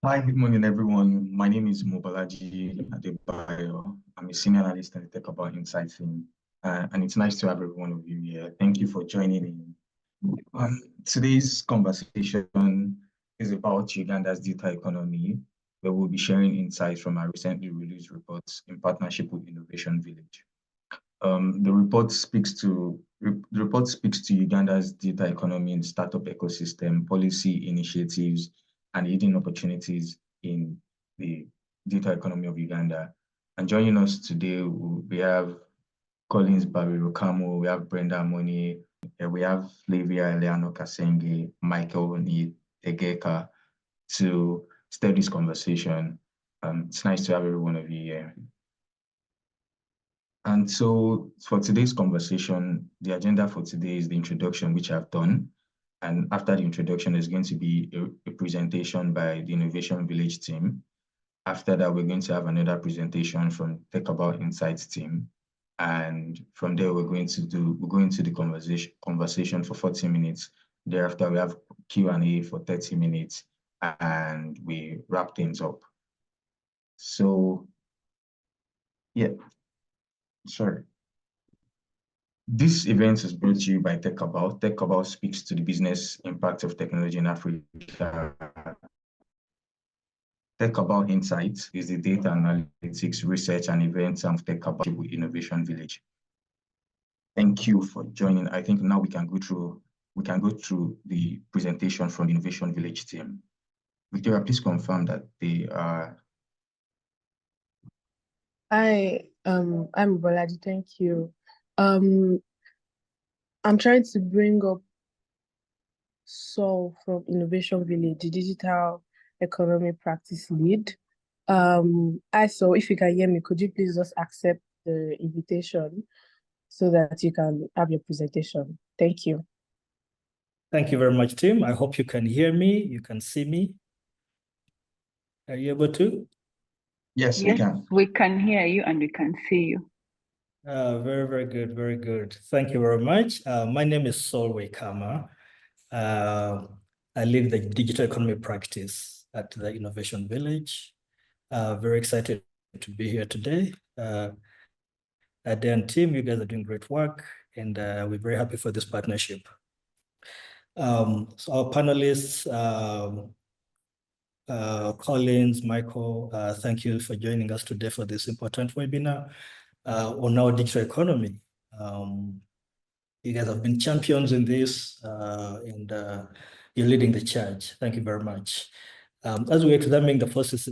Hi, good morning, everyone. My name is Mobalaji Adebayo. I'm a senior analyst in the TechCabal Insight team, and it's nice to have every one of you here. Thank you for joining in. Today's conversation is about Uganda's data economy, where we'll be sharing insights from our recently released reports in partnership with Innovation Village. The report speaks to Uganda's data economy and startup ecosystem, policy initiatives, and hidden opportunities in the data economy of Uganda. And joining us today, we have Collins Babirukamu, we have Brenda Amony, we have Flavia Eleanor Kasenge, Michael Niyitegeka to start this conversation. It's nice to have every one of you here. And so for today's conversation, the agenda for today is the introduction, which I've done. And after the introduction, there's going to be a presentation by the Innovation Village team. After that, we're going to have another presentation from TechCabal Insights team. And from there, we're going into the conversation for 40 minutes. Thereafter, we have Q&A for 30 minutes, and we wrap things up. So, yeah. Sorry. This event is brought to you by TechCabal. TechCabal speaks to the business impact of technology in Africa. TechCabal Insights is the data analytics, research, and events of TechCabal with Innovation Village. Thank you for joining. I think now we can go through the presentation from the Innovation Village team. Victoria, please confirm that they are. Hi, I'm Bolaji, thank you. I'm trying to bring up Saul from Innovation Village, the digital economy practice lead. So if you can hear me, could you please just accept the invitation so that you can have your presentation? Thank you. Thank you very much, Tim. I hope you can hear me, you can see me. Are you able to? Yes, we can. We can hear you and we can see you. Very, very good, very good. Thank you very much. My name is Saul Wekama. I lead the digital economy practice at the Innovation Village. Very excited to be here today. Dan team, you guys are doing great work, and we're very happy for this partnership. So our panelists, Collins, Michael, thank you for joining us today for this important webinar on our digital economy. You guys have been champions in this, and you're leading the charge. Thank you very much. As we examine the forces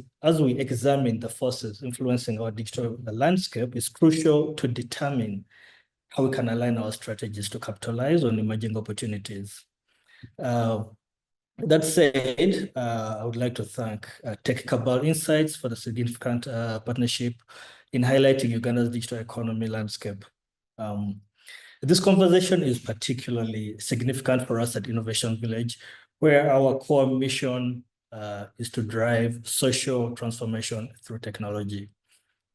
influencing our digital landscape, it's crucial to determine how we can align our strategies to capitalize on emerging opportunities. That said, I would like to thank TechCabal Insights for the significant partnership in highlighting Uganda's digital economy landscape. This conversation is particularly significant for us at Innovation Village, where our core mission is to drive social transformation through technology.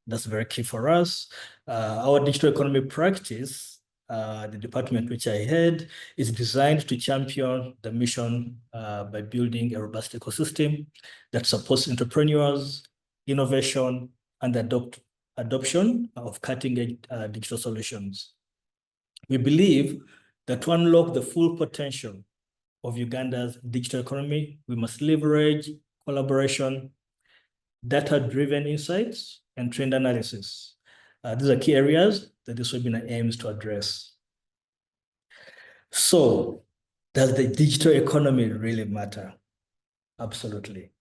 That's very key for us. Our digital economy practice, the department which I head, is designed to champion the mission by building a robust ecosystem that supports entrepreneurs, innovation, and adoption of cutting-edge digital solutions. We believe that to unlock the full potential of Uganda's digital economy, we must leverage collaboration, data-driven insights, and trend analysis. These are key areas that this webinar aims to address. So, does the digital economy really matter? Absolutely.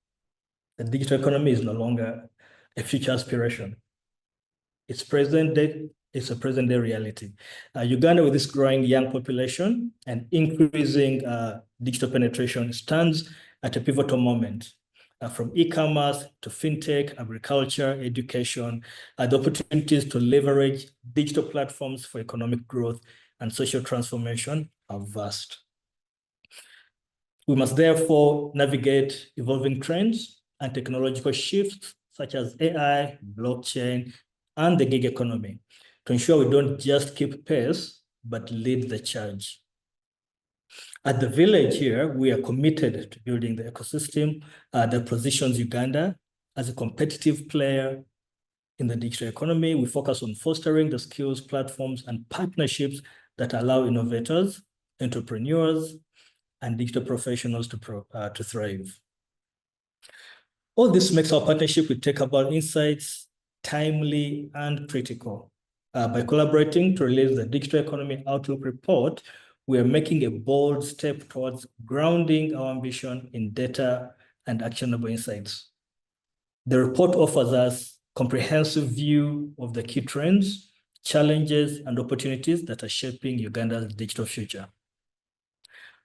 The digital economy is no longer a future aspiration. It's a present-day reality. Uganda, with this growing young population and increasing digital penetration, stands at a pivotal moment. From e-commerce to fintech, agriculture, education, the opportunities to leverage digital platforms for economic growth and social transformation are vast. We must therefore navigate evolving trends and technological shifts such as AI, blockchain, and the gig economy to ensure we don't just keep pace, but lead the charge. At the village here, we are committed to building the ecosystem that positions Uganda as a competitive player in the digital economy. We focus on fostering the skills, platforms, and partnerships that allow innovators, entrepreneurs, and digital professionals to thrive. All this makes our partnership with TechCabal Insights timely and critical. By collaborating to release the Digital Economy Outlook Report, we are making a bold step towards grounding our ambition in data and actionable insights. The report offers us a comprehensive view of the key trends, challenges, and opportunities that are shaping Uganda's digital future.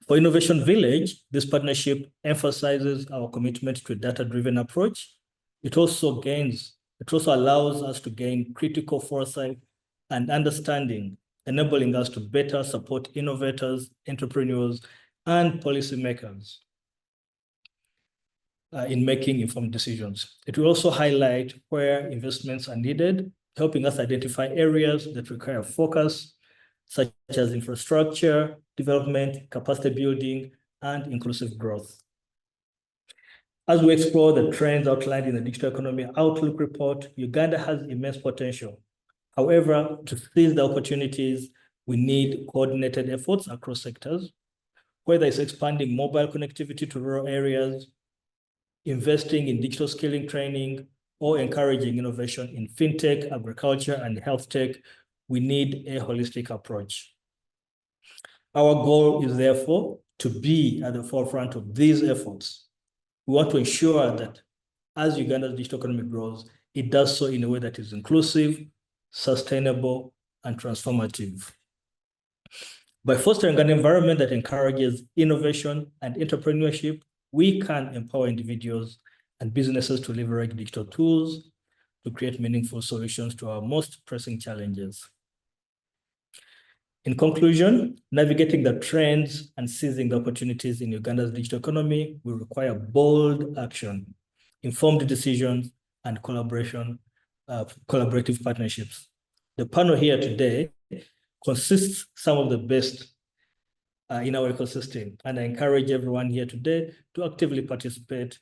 For Innovation Village, this partnership emphasizes our commitment to a data-driven approach. It also allows us to gain critical foresight and understanding, enabling us to better support innovators, entrepreneurs, and policymakers in making informed decisions. It will also highlight where investments are needed, helping us identify areas that require focus, such as infrastructure development, capacity building, and inclusive growth. As we explore the trends outlined in the Digital Economy Outlook Report, Uganda has immense potential. However, to seize the opportunities, we need coordinated efforts across sectors, whether it's expanding mobile connectivity to rural areas, investing in digital skilling training, or encouraging innovation in fintech, agriculture, and health tech. We need a holistic approach. Our goal is therefore to be at the forefront of these efforts. We want to ensure that as Uganda's digital economy grows, it does so in a way that is inclusive, sustainable, and transformative. By fostering an environment that encourages innovation and entrepreneurship, we can empower individuals and businesses to leverage digital tools to create meaningful solutions to our most pressing challenges. In conclusion, navigating the trends and seizing the opportunities in Uganda's digital economy will require bold action, informed decisions, and collaborative partnerships. The panel here today consists some of the best in our ecosystem, and I encourage everyone here today to actively participate,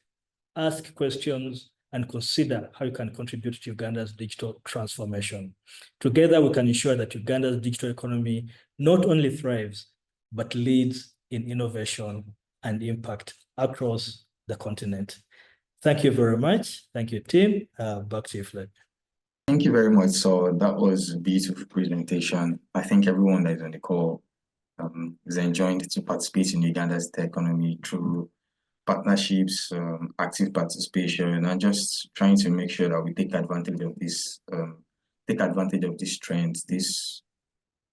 ask questions, and consider how you can contribute to Uganda's digital transformation. Together, we can ensure that Uganda's digital economy not only thrives, but leads in innovation and impact across the continent. Thank you very much. Thank you, team. Back to you, Flavia. Thank you very much. So that was a beautiful presentation. I think everyone that is on the call is enjoying to participate in Uganda's tech economy through partnerships, active participation, and just trying to make sure that we take advantage of this trend, this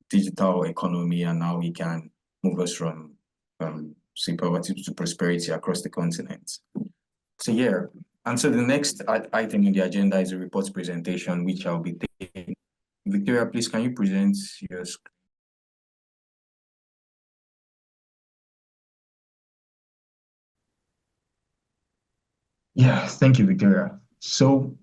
digital economy, and how we can move us from say poverty to prosperity across the continent. So yeah, and so the next item on the agenda is a report presentation, which I'll be taking. Victoria, please, can you present your screen? Yeah, thank you, Victoria. So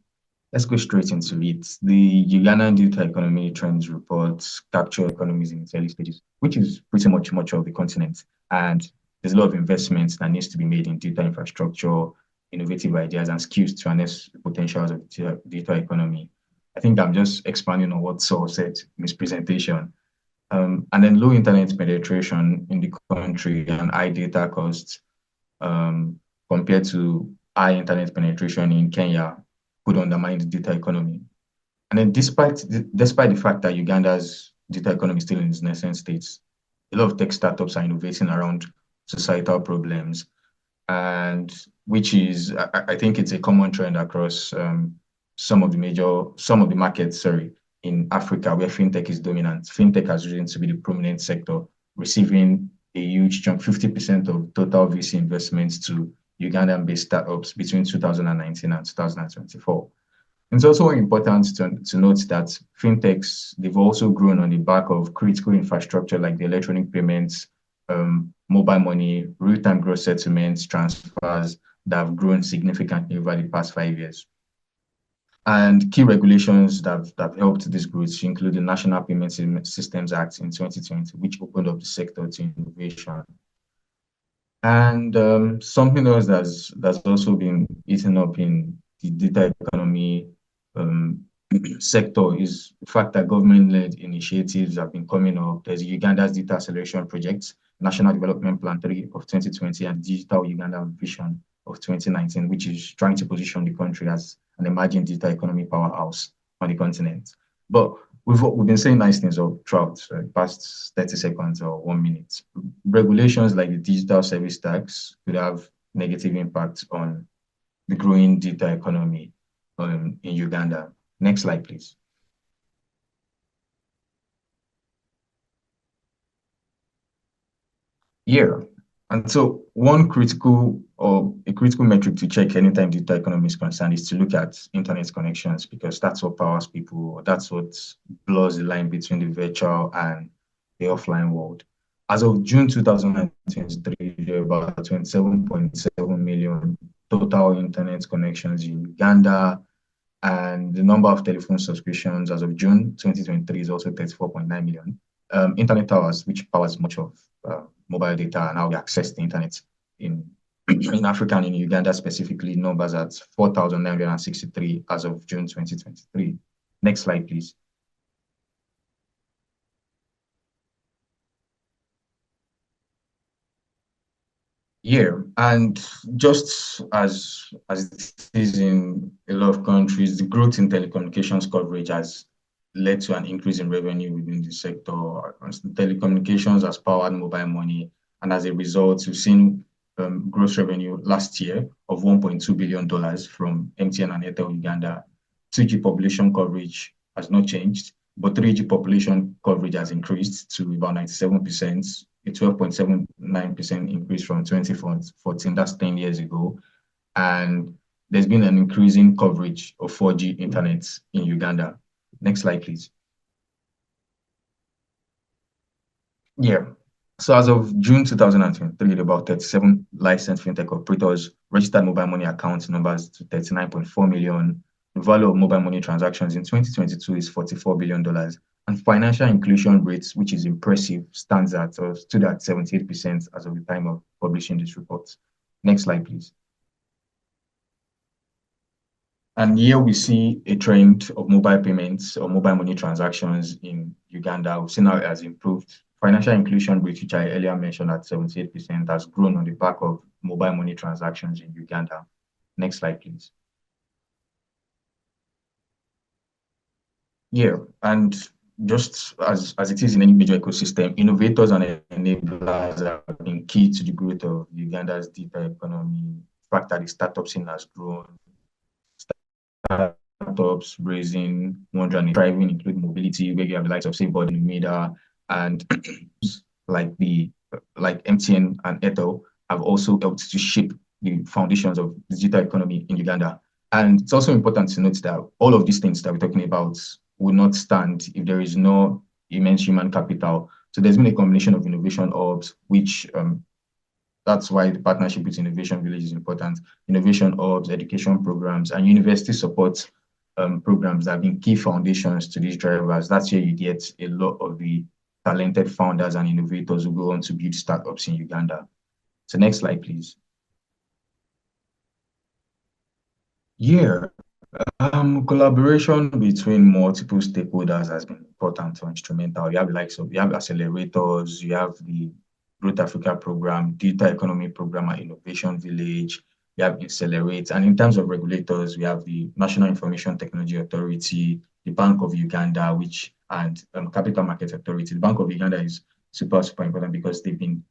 let's go straight into it. The Ugandan Digital Economy Trends Report captures economies in its early stages, which is pretty much of the continent. And there's a lot of investments that needs to be made in digital infrastructure, innovative ideas, and skills to harness the potentials of the digital economy. I think I'm just expanding on what Saul said in his presentation. And then low internet penetration in the country and high data costs compared to high internet penetration in Kenya could undermine the digital economy. And then despite the fact that Uganda's digital economy is still in its nascent states, a lot of tech startups are innovating around societal problems, and which is, I think it's a common trend across some of the markets, in Africa where fintech is dominant. Fintech has risen to be the prominent sector, receiving a huge chunk, 50% of total VC investments to Ugandan-based startups between 2019 and 2024. It's also important to note that fintechs, they've also grown on the back of critical infrastructure like the electronic payments, mobile money, real-time gross settlements, transfers that have grown significantly over the past 5 years. And key regulations that have helped this growth include the National Payment Systems Act in 2020, which opened up the sector to innovation. And something else that's also been eaten up in the data economy sector is the fact that government-led initiatives have been coming up. There's Uganda's Data Acceleration Project, National Development Plan 3 of 2020, and Digital Uganda Vision of 2019, which is trying to position the country as an emerging digital economy powerhouse on the continent. But we've been saying nice things throughout the past 30 seconds or 1 minute. Regulations like the digital service tax could have negative impact on the growing data economy in Uganda. Next slide, please. Yeah. And so a critical metric to check anytime data economy is concerned is to look at internet connections, because that's what powers people, that's what blurs the line between the virtual and the offline world. As of June 2023, there are about 27.7 million total internet connections in Uganda, and the number of telephone subscriptions as of June 2023 is also 34.9 million. Internet towers, which powers much of mobile data and how we access the internet in Africa and in Uganda specifically, numbers at 4,963 as of June 2023. Next slide, please. Yeah, and just as it is in a lot of countries, the growth in telecommunications coverage has led to an increase in revenue within the sector. Telecommunications has powered mobile money, and as a result, we've seen gross revenue last year of $1.2 billion from MTN and Airtel Uganda. 2G population coverage has not changed, but 3G population coverage has increased to about 97%, a 12.79% increase from 2014, that's 10 years ago. And there's been an increasing coverage of 4G internet in Uganda. Next slide, please. Yeah. So as of June 2023, about 37 licensed fintech operators registered mobile money account numbers to 39.4 million. The value of mobile money transactions in 2022 is $44 billion. And financial inclusion rates, which is impressive, stood at 78% as of the time of publishing this report. Next slide, please. And here we see a trend of mobile payments or mobile money transactions in Uganda. We've seen how it has improved. Financial inclusion rate, which I earlier mentioned at 78%, has grown on the back of mobile money transactions in Uganda. Next slide, please. Yeah, and just as it is in any major ecosystem, innovators and enablers have been key to the growth of Uganda's data economy. The fact that the startup scene has grown, startups raising 100 thriving, including mobility, where you have the likes of SafeBody, Lumida, and like MTN and Airtel have also helped to shape the foundations of the digital economy in Uganda. And it's also important to note that all of these things that we're talking about will not stand if there is no immense human capital. So there's been a combination of innovation hubs, which that's why the partnership with Innovation Village is important. Innovation hubs, education programs, and university support programs that have been key foundations to these drivers. That's where you get a lot of the talented founders and innovators who go on to build startups in Uganda. So next slide, please. Yeah, collaboration between multiple stakeholders has been important or instrumental. You have accelerators, you have the Growth Africa program, Data Economy program at Innovation Village, you have Accelerate. And in terms of regulators, we have the National Information Technology Authority, the Bank of Uganda, and Capital Market Authority. The Bank of Uganda is super important because they've been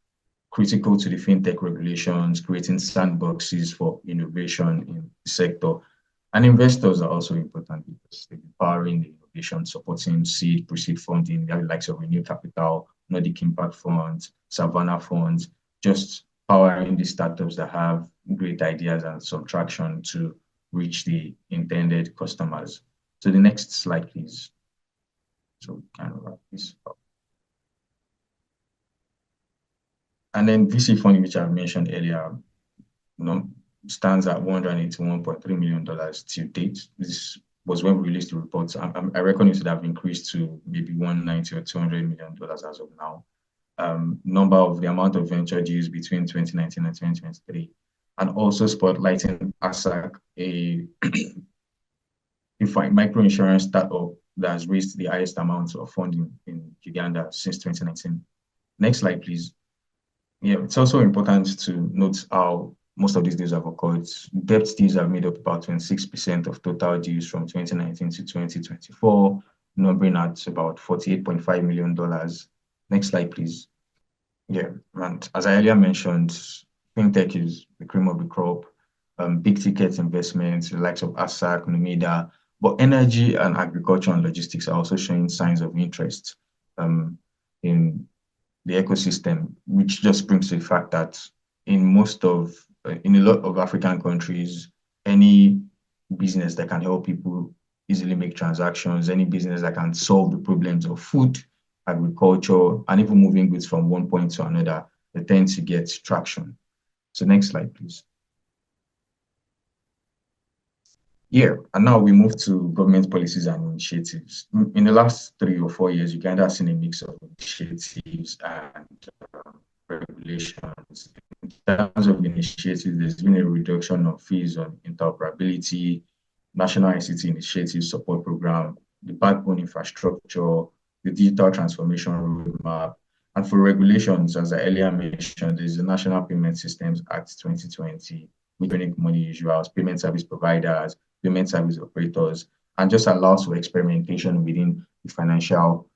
critical to the fintech regulations, creating sandboxes for innovation in the sector. And investors are also important because they're powering the innovation, supporting seed, pre-seed funding. We have the likes of Renew Capital, Nordic Impact Funds, Savannah Funds, just powering the startups that have great ideas and some traction to reach the intended customers. So the next slide, please. So kind of wrap this up. And then VC funding, which I've mentioned earlier, stands at $181.3 million to date. This was when we released the reports. I reckon it should have increased to maybe $190 or $200 million as of now. number of the amount of venture deals between 2019 and 2023, and also spotlighting ASAC, a microinsurance startup that has raised the highest amount of funding in Uganda since 2019. Next slide, please. Yeah, it's also important to note how most of these deals have occurred. Debt deals have made up about 26% of total deals from 2019 to 2024, numbering at about $48.5 million. Next slide, please. Yeah, and as I earlier mentioned, fintech is the cream of the crop. Big ticket investments, the likes of ASAC, Numida, but energy and agriculture and logistics are also showing signs of interest in the ecosystem, which just brings to the fact that in a lot of African countries, any business that can help people easily make transactions, any business that can solve the problems of food, agriculture, and even moving goods from one point to another, they tend to get traction. So next slide, please. Yeah, and now we move to government policies and initiatives. In the last 3 or 4 years, Uganda has seen a mix of initiatives and regulations. In terms of initiatives, there's been a reduction of fees on interoperability, National ICT Initiative Support Program, the backbone infrastructure, the digital transformation roadmap. And for regulations, as I earlier mentioned, there's the National Payment Systems Act 2020, which make money usuals, payment service providers, payment service operators, and just allows for experimentation within the financial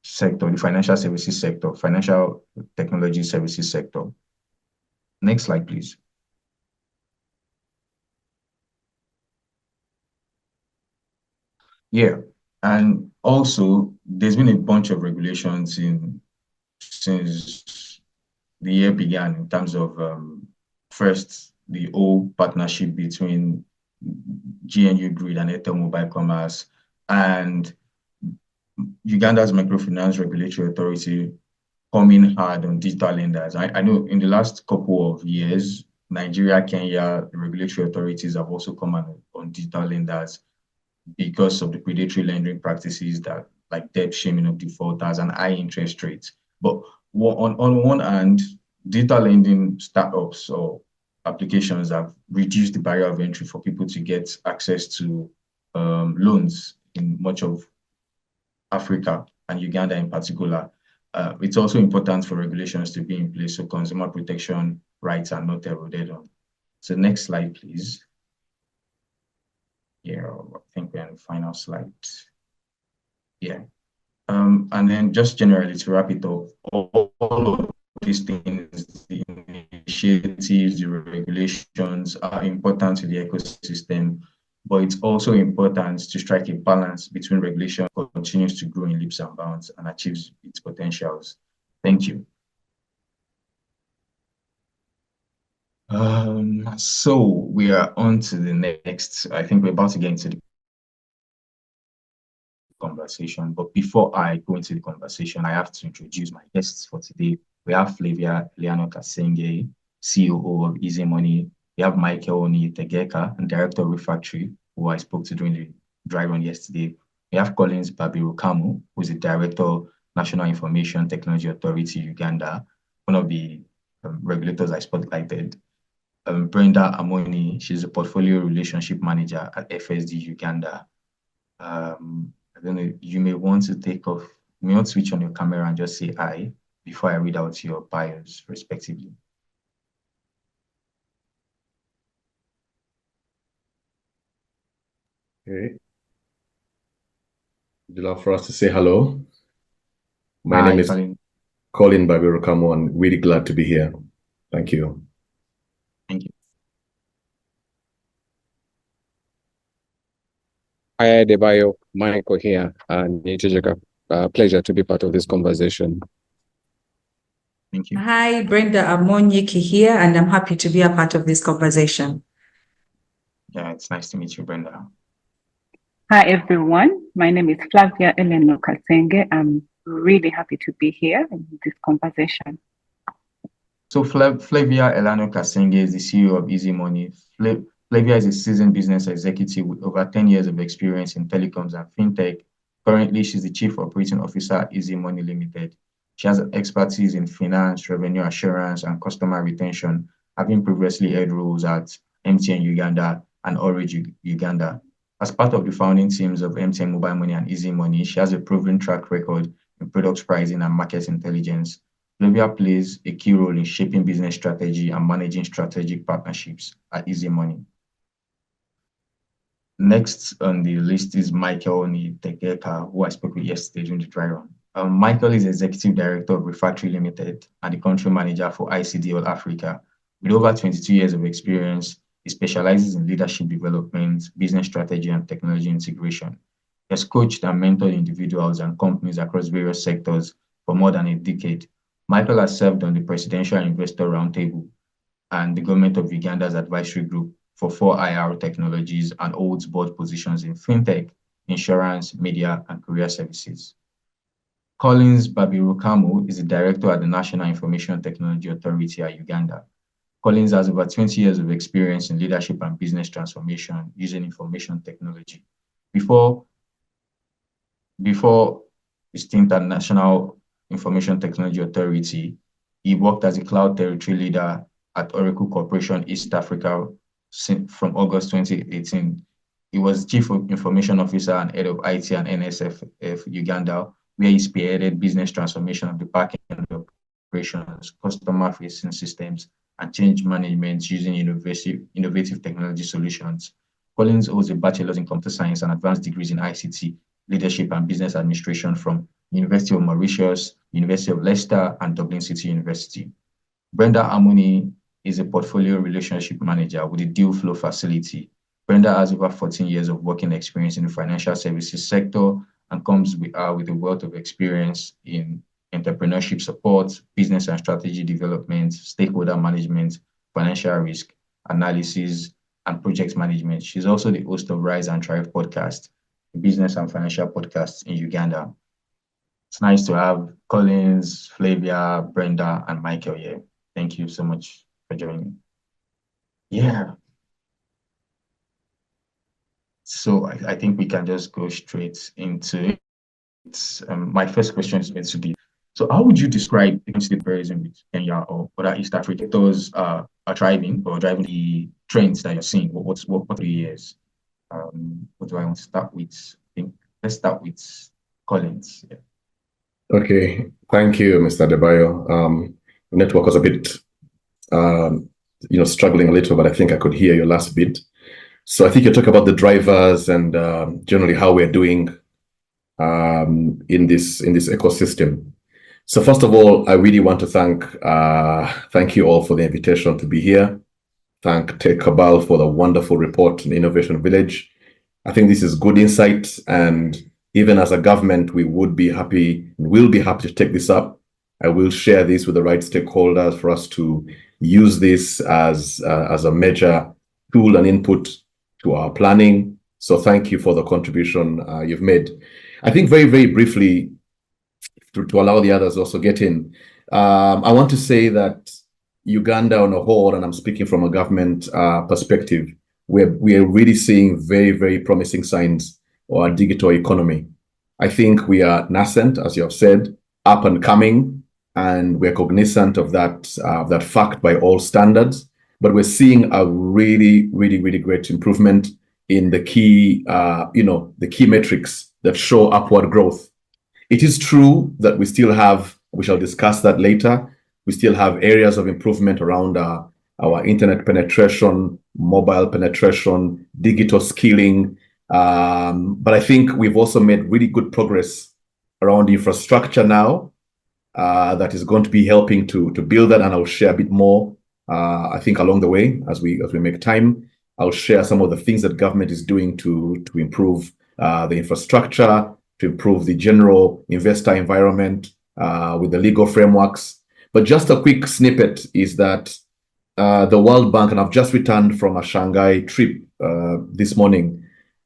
sector, the financial services sector, financial technology services sector. Next slide, please. Yeah, and also there's been a bunch of regulations since the year began in terms of first the old partnership between GNU Grid and Airtel Mobile Commerce, and Uganda's Microfinance Regulatory Authority coming hard on digital lenders. I know in the last couple of years, Nigeria, Kenya, the regulatory authorities have also come on digital lenders because of the predatory lending practices that like debt shaming of defaulters and high interest rates. But on one hand, digital lending startups or applications have reduced the barrier of entry for people to get access to loans in much of Africa and Uganda in particular. It's also important for regulations to be in place so consumer protection rights are not eroded on. So next slide, please. Yeah, I think we're on the final slide. Yeah. And then just generally to wrap it up, all of these things, the initiatives, the regulations are important to the ecosystem, but it's also important to strike a balance between regulation continues to grow in leaps and bounds and achieves its potentials. Thank you. So we are on to the next. I think we're about to get into the conversation, but before I go into the conversation, I have to introduce my guests for today. We have Flavia Eleanor Kasenge, COO of EzeeMoney. We have Niyitegeka, and Director of Refactory, who I spoke to during the dry run yesterday. We have Babirukamu, who is the Director of National Information Technology Authority Uganda, one of the regulators I spotlighted. Brenda Amony, she's a Portfolio Relationship Manager at FSD Uganda. I don't know, you may want to take off, you may want to switch on your camera and just say hi before I read out your bios respectively. Okay. Would you love for us to say hello? My name is Colin Babirukamu, and really glad to be here. Thank you. Thank you. Hi, Debayo, Michael here, and Niyitegeka. Pleasure to be part of this conversation. Thank you. Hi, Brenda Amony here, and I'm happy to be a part of this conversation. Yeah, it's nice to meet you, Brenda. Hi, everyone. My name is Flavia Eleanor Kasenge. I'm really happy to be here in this conversation. So Flavia Eleanor Kasenge is the CEO of EzeeMoney. Flavia is a seasoned business executive with over 10 years of experience in telecoms and fintech. Currently, she's the Chief Operating Officer at EzeeMoney Limited. She has expertise in finance, revenue assurance, and customer retention, having previously held roles at MTN Uganda and Orange Uganda. As part of the founding teams of MTN Mobile Money and EzeeMoney, she has a proven track record in product pricing and market intelligence. Flavia plays a key role in shaping business strategy and managing strategic partnerships at EzeeMoney. Next on the list is Niyitegeka, who I spoke with yesterday during the dry run. Michael is Executive Director of Refactory Limited and the Country Manager for ICD All Africa. With over 22 years of experience, he specializes in leadership development, business strategy, and technology integration. He has coached and mentored individuals and companies across various sectors for more than a decade. Michael has served on the Presidential Investor Roundtable and the Government of Uganda's Advisory Group for 4 IR technologies and holds board positions in fintech, insurance, media, and career services. Collins Babirukamu is the Director at the National Information Technology Authority at Uganda. Collins has over 20 years of experience in leadership and business transformation using information technology. Before his stint at National Information Technology Authority, he worked as a cloud territory leader at Oracle Corporation East Africa from August 2018. He was Chief Information Officer and Head of IT and NSF Uganda, where he spearheaded business transformation of the back-end operations, customer-facing systems, and change management using innovative technology solutions. Collins holds a bachelor's in computer science and advanced degrees in ICT, leadership and business administration from University of Mauritius, University of Leicester, and Dublin City University. Brenda Amony is a portfolio relationship manager with the Deal Flow facility. Brenda has over 14 years of working experience in the financial services sector and comes with a wealth of experience in entrepreneurship support, business and strategy development, stakeholder management, financial risk analysis, and project management. She's also the host of Rise and Thrive podcast, a business and financial podcast in Uganda. It's nice to have Collins, Flavia, Brenda, and Michael here. Thank you so much for joining. Yeah. So I think we can just go straight into it. My first question is meant to be, so how would you describe the comparison with Kenya or other East African sectors are driving the trends that you're seeing? What 3 years? What do I want to start with? I think let's start with Collins. Yeah. Okay, thank you, Mr. Adebayo. Network was a bit, struggling a little, but I think I could hear your last bit. So I think you talk about the drivers and generally how we're doing in this ecosystem. So first of all, I really want to thank you all for the invitation to be here. Thank TechCabal for the wonderful report on Innovation Village. I think this is good insight, and even as a government, we will be happy to take this up. I will share this with the right stakeholders for us to use this as a major tool and input to our planning. So thank you for the contribution you've made. I think very, very briefly, to allow the others also get in, I want to say that Uganda on a whole, and I'm speaking from a government perspective, we are really seeing very, very promising signs of our digital economy. I think we are nascent, as you have said, up and coming, and we're cognizant of that fact by all standards. But we're seeing a really, really, really great improvement in the key, the key metrics that show upward growth. It is true that we still have, we shall discuss that later, we still have areas of improvement around our internet penetration, mobile penetration, digital skilling. But I think we've also made really good progress around infrastructure now that is going to be helping to build that, and I'll share a bit more, I think, along the way as we make time. I'll share some of the things that government is doing to improve the infrastructure, to improve the general investor environment with the legal frameworks. But just a quick snippet is that the World Bank, and I've just returned from a Shanghai trip this morning,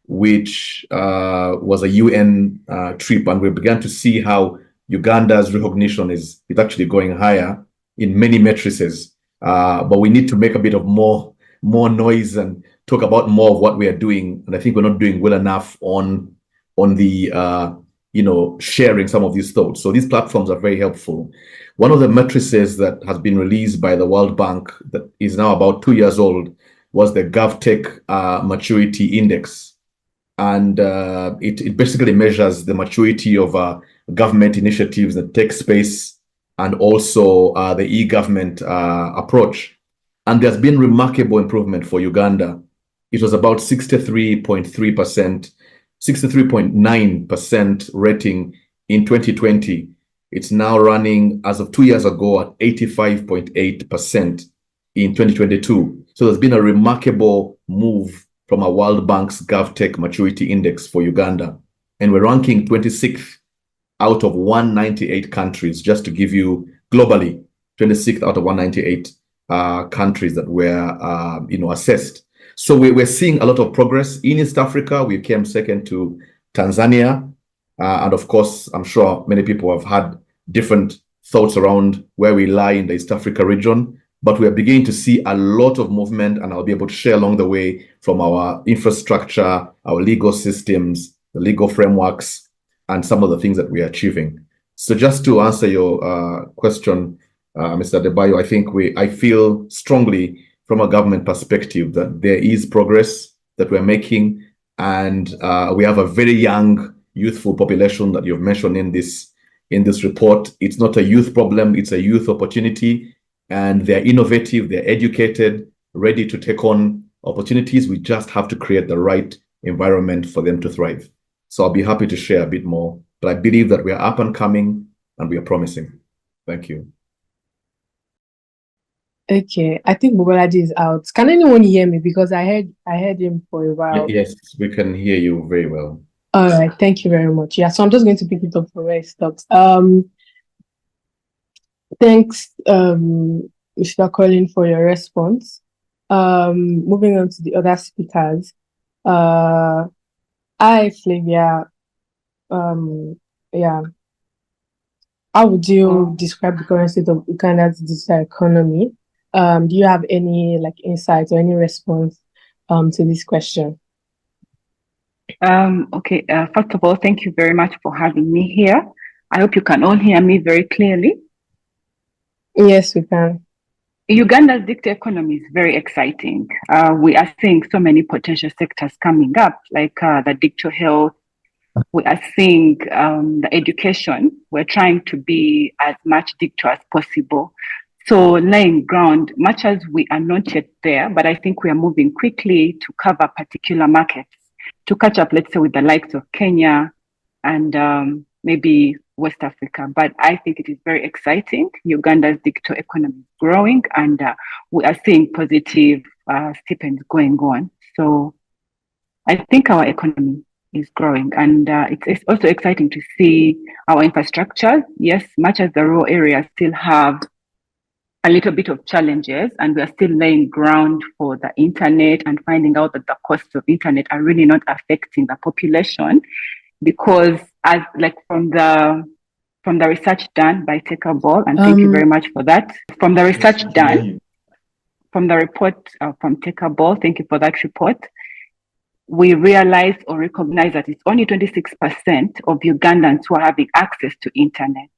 which was a UN trip, and we began to see how Uganda's recognition is actually going higher in many matrices. But we need to make a bit of more noise and talk about more of what we are doing. And I think we're not doing well enough on the sharing some of these thoughts. So these platforms are very helpful. One of the matrices that has been released by the World Bank that is now about 2 years old was the GovTech Maturity Index. And it basically measures the maturity of government initiatives in the tech space and also the e-government approach. And there's been remarkable improvement for Uganda. It was about 63.3%, 63.9% rating in 2020. It's now running, as of 2 years ago, at 85.8% in 2022. So there's been a remarkable move from a World Bank's GovTech Maturity Index for Uganda. And we're ranking 26th out of 198 countries, just to give you globally, 26th out of 198 countries that were assessed. So we're seeing a lot of progress. In East Africa, we came second to Tanzania. And of course, I'm sure many people have had different thoughts around where we lie in the East Africa region. But we are beginning to see a lot of movement, and I'll be able to share along the way from our infrastructure, our legal systems, the legal frameworks, and some of the things that we are achieving. So just to answer your question, Mr. Adebayo, I feel strongly from a government perspective that there is progress that we're making, and we have a very young, youthful population that you've mentioned in this report. It's not a youth problem, it's a youth opportunity. And they're innovative, they're educated, ready to take on opportunities. We just have to create the right environment for them to thrive. So I'll be happy to share a bit more, but I believe that we are up and coming and we are promising. Thank you. Okay, I think Mobalaji is out. Can anyone hear me? Because I heard him for a while. Yes, we can hear you very well. All right, thank you very much. Yeah, so I'm just going to pick it up from where it stops. Thanks, Mr. Colin, for your response. Moving on to the other speakers. Hi, Flavia. Yeah. How would you describe the current state of Uganda's digital economy? Do you have any insights or any response to this question? Okay. First of all, thank you very much for having me here. I hope you can all hear me very clearly. Yes, we can. Uganda's digital economy is very exciting. We are seeing so many potential sectors coming up, like the digital health. We are seeing the education. We're trying to be as much digital as possible. So laying ground, much as we are not yet there, but I think we are moving quickly to cover particular markets, to catch up, let's say, with the likes of Kenya and maybe West Africa. But I think it is very exciting. Uganda's digital economy is growing, and we are seeing positive stipends going on. So I think our economy is growing, and it's also exciting to see our infrastructure. Yes, much as the rural areas still have a little bit of challenges, and we are still laying ground for the internet and finding out that the costs of internet are really not affecting the population, because as from the research done by TechCabal, and thank you very much for that. From the research done, from the report from TechCabal, thank you for that report. We realize or recognize that it's only 26% of Ugandans who are having access to internet.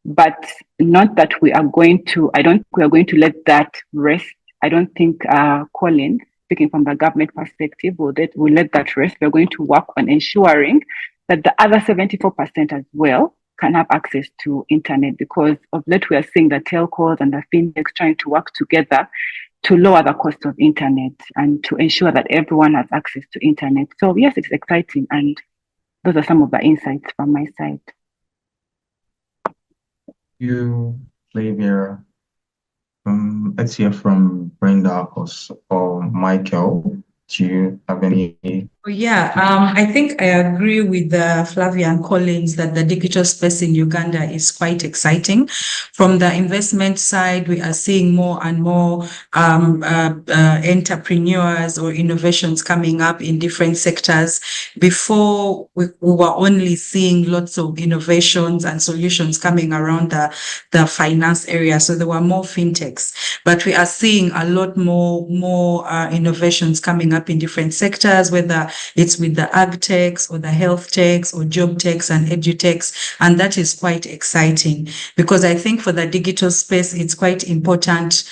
But not that we are going to, I don't think we are going to let that rest. I don't think Colin, speaking from the government perspective, will let that rest. We're going to work on ensuring that the other 74% as well can have access to internet, because of late we are seeing the telcos and the fintechs trying to work together to lower the cost of internet and to ensure that everyone has access to internet. So yes, it's exciting, and those are some of the insights from my side. You, Flavia. Let's hear from Brenda or Michael. Do you have any? Yeah, I think I agree with Flavia and Collins that the digital space in Uganda is quite exciting. From the investment side, we are seeing more and more entrepreneurs or innovations coming up in different sectors. Before, we were only seeing lots of innovations and solutions coming around the finance area. So there were more fintechs, but we are seeing a lot more innovations coming up in different sectors, whether it's with the ag techs or the health techs or job techs and edu techs. And that is quite exciting, because I think for the digital space, it's quite important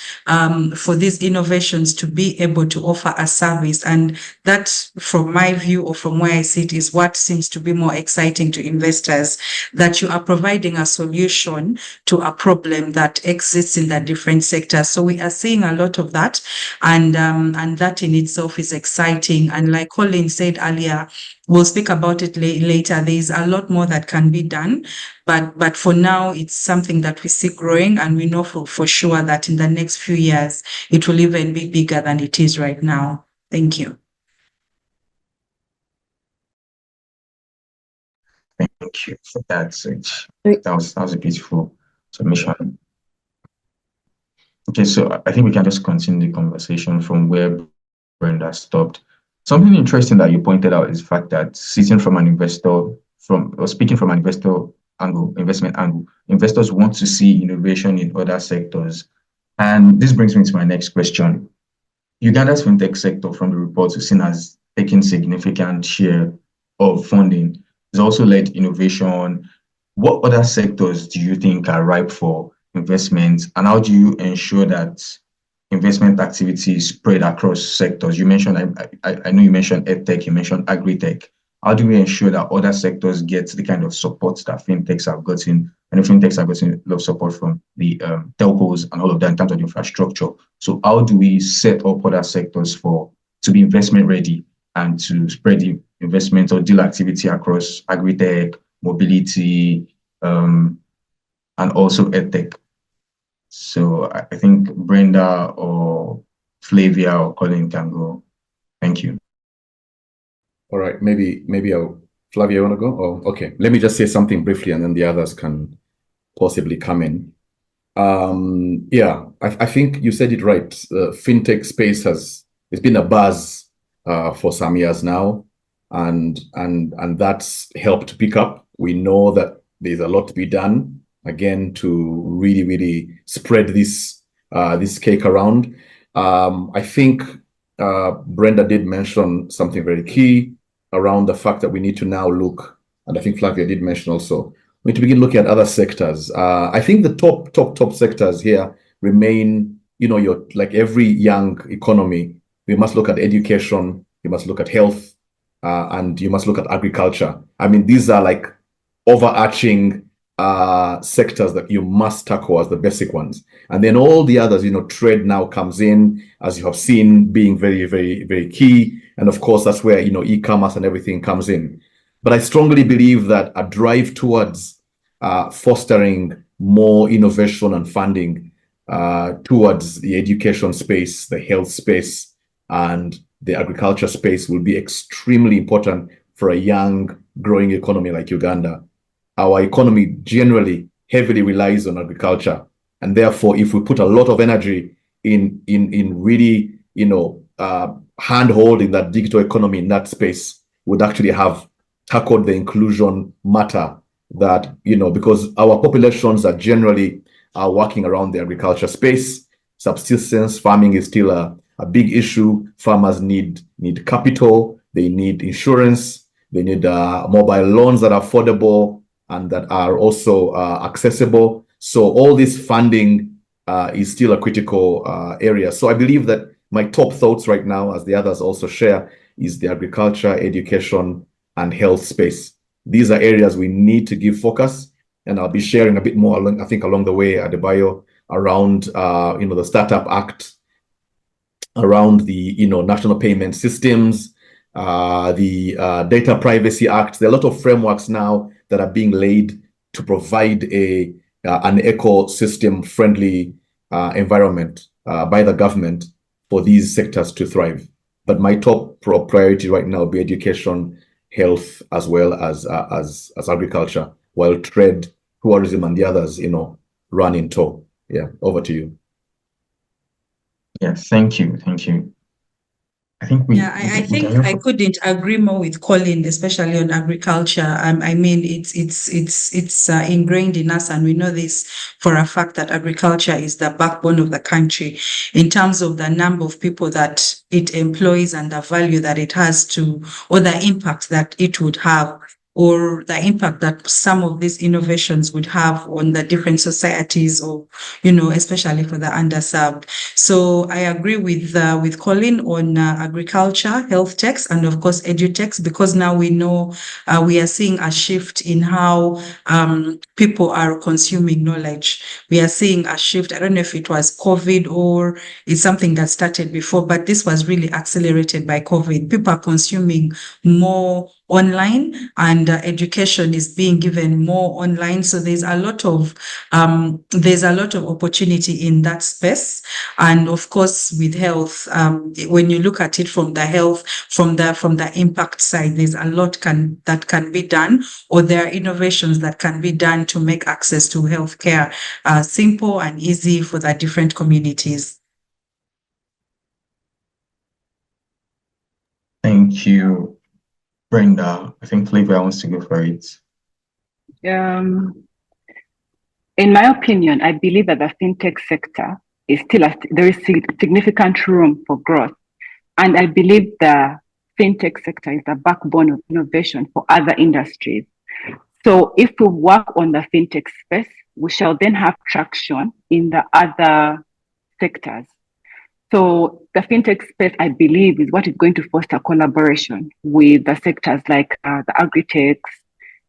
for these innovations to be able to offer a service. And that, from my view or from where I sit, is what seems to be more exciting to investors, that you are providing a solution to a problem that exists in the different sectors. So we are seeing a lot of that, and that in itself is exciting. And like Colin said earlier, we'll speak about it later. There is a lot more that can be done, but for now, it's something that we see growing, and we know for sure that in the next few years, it will even be bigger than it is right now. Thank you. Thank you for that, Sage. That was a beautiful submission. Okay, so I think we can just continue the conversation from where Brenda stopped. Something interesting that you pointed out is the fact that sitting from an investor, speaking from an investor angle, investment angle, investors want to see innovation in other sectors. And this brings me to my next question. Uganda's fintech sector, from the reports, is seen as taking significant share of funding. It's also led innovation. What other sectors do you think are ripe for investment, and how do you ensure that investment activity is spread across sectors? You mentioned, I know you mentioned EdTech, you mentioned agri-tech. How do we ensure that other sectors get the kind of support that fintechs have gotten, and the fintechs have gotten a lot of support from the telcos and all of that in terms of infrastructure? So how do we set up other sectors to be investment ready and to spread the investment or deal activity across agri-tech, mobility, and also EdTech? So I think Brenda or Flavia or Colin can go. Thank you. All right, maybe Flavia, you want to go? Oh, okay. Let me just say something briefly, and then the others can possibly come in. Yeah, I think you said it right. Fintech space it's been a buzz for some years now, and that's helped pick up. We know that there's a lot to be done, again, to really spread this cake around. I think Brenda did mention something very key around the fact that we need to now look, and I think Flavia did mention also, we need to begin looking at other sectors. I think the top sectors here remain, like every young economy, we must look at education, we must look at health, and you must look at agriculture. I mean, these are like overarching sectors that you must tackle as the basic ones. And then all the others, trade now comes in, as you have seen, being very key. And of course, that's where, e-commerce and everything comes in. But I strongly believe that a drive towards fostering more innovation and funding towards the education space, the health space, and the agriculture space will be extremely important for a young, growing economy like Uganda. Our economy generally heavily relies on agriculture. And therefore, if we put a lot of energy in really, hand-holding that digital economy in that space, would actually have tackled the inclusion matter that, because our populations are generally working around the agriculture space. Subsistence farming is still a big issue. Farmers need capital, they need insurance, they need mobile loans that are affordable and that are also accessible. So all this funding is still a critical area. So I believe that my top thoughts right now, as the others also share, is the agriculture, education, and health space. These are areas we need to give focus, and I'll be sharing a bit more, along the way, Adebayo, around the Startup Act, around the national payment systems, the Data Privacy Act. There are a lot of frameworks now that are being laid to provide an ecosystem-friendly environment by the government for these sectors to thrive. But my top priority right now will be education, health, as well as agriculture, while trade, tourism, and the others, run in tow. Yeah, over to you. Yeah, thank you. I think I think I couldn't agree more with Colin, especially on agriculture. I mean, it's ingrained in us, and we know this for a fact that agriculture is the backbone of the country in terms of the number of people that it employs and the value that it has to, or the impact that it would have, or the impact that some of these innovations would have on the different societies, or, especially for the underserved. So I agree with Colin on agriculture, health techs, and of course edutechs, because now we know we are seeing a shift in how people are consuming knowledge. We are seeing a shift. I don't know if it was COVID or it's something that started before, but this was really accelerated by COVID. People are consuming more online, and education is being given more online. So there's a lot of opportunity in that space. And of course, with health, when you look at it from the health, from the impact side, there's a lot that can be done, or there are innovations that can be done to make access to healthcare simple and easy for the different communities. Thank you, Brenda. I think Flavia wants to go for it. In my opinion, I believe that the fintech sector is still there is significant room for growth. And I believe the fintech sector is the backbone of innovation for other industries. So if we work on the fintech space, we shall then have traction in the other sectors. So the fintech space, I believe, is what is going to foster collaboration with the sectors like the agri-techs,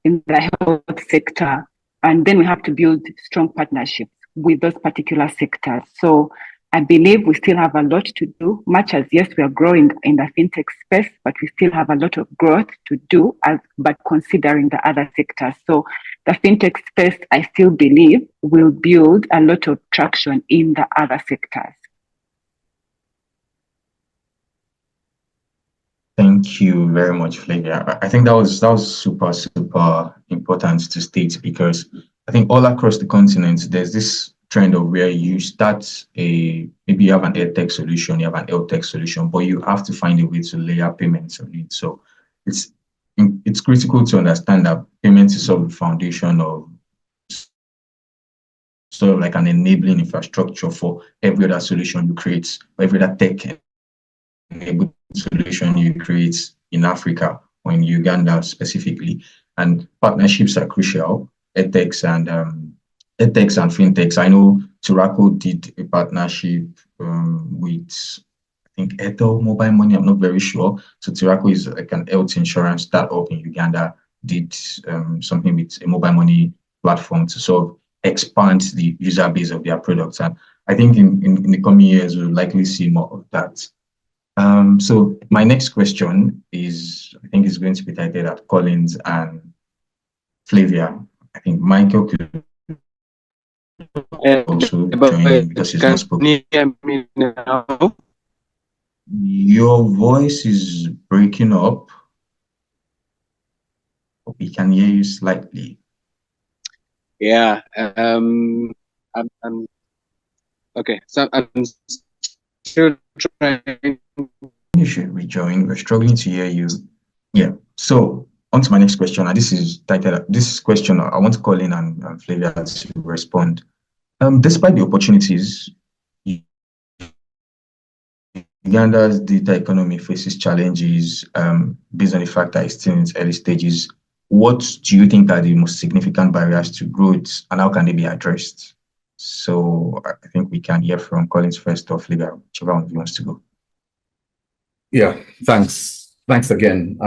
in the health sector. And then we have to build strong partnerships with those particular sectors. So I believe we still have a lot to do, much as, yes, we are growing in the fintech space, but we still have a lot of growth to do, but considering the other sectors. So the fintech space, I still believe, will build a lot of traction in the other sectors. Thank you very much, Flavia. I think that was super, super important to state, because I think all across the continent, there's this trend of where you start maybe you have an edtech solution, you have an health solution, but you have to find a way to layer payments on it. So it's critical to understand that payments is sort of the foundation of sort of like an enabling infrastructure for every other solution you create, or every other tech enabled solution you create in Africa or in Uganda specifically. And partnerships are crucial. edtechs and fintechs. I know Turaco did a partnership with, I think, Airtel Mobile Money. I'm not very sure. So Turaco is like an health insurance startup in Uganda, did something with a mobile money platform to sort of expand the user base of their products. And I think in the coming years, we'll likely see more of that. So my next question is, I think, is going to be titled at Collins and Flavia. I think Michael could also join in because he's not spoken. Can you hear me now? Your voice is breaking up. We can hear you slightly. Yeah. Okay. So I'm still trying. You should rejoin. We're struggling to hear you. Yeah. So on to my next question. And this is titled. This question I want to call in and Flavia to respond. Despite the opportunities, Uganda's data economy faces challenges based on the fact that it's still in its early stages. What do you think are the most significant barriers to growth, and how can they be addressed? So I think we can hear from Collins first, or Flavia, whichever one of you wants to go. Yeah, thanks. Thanks again.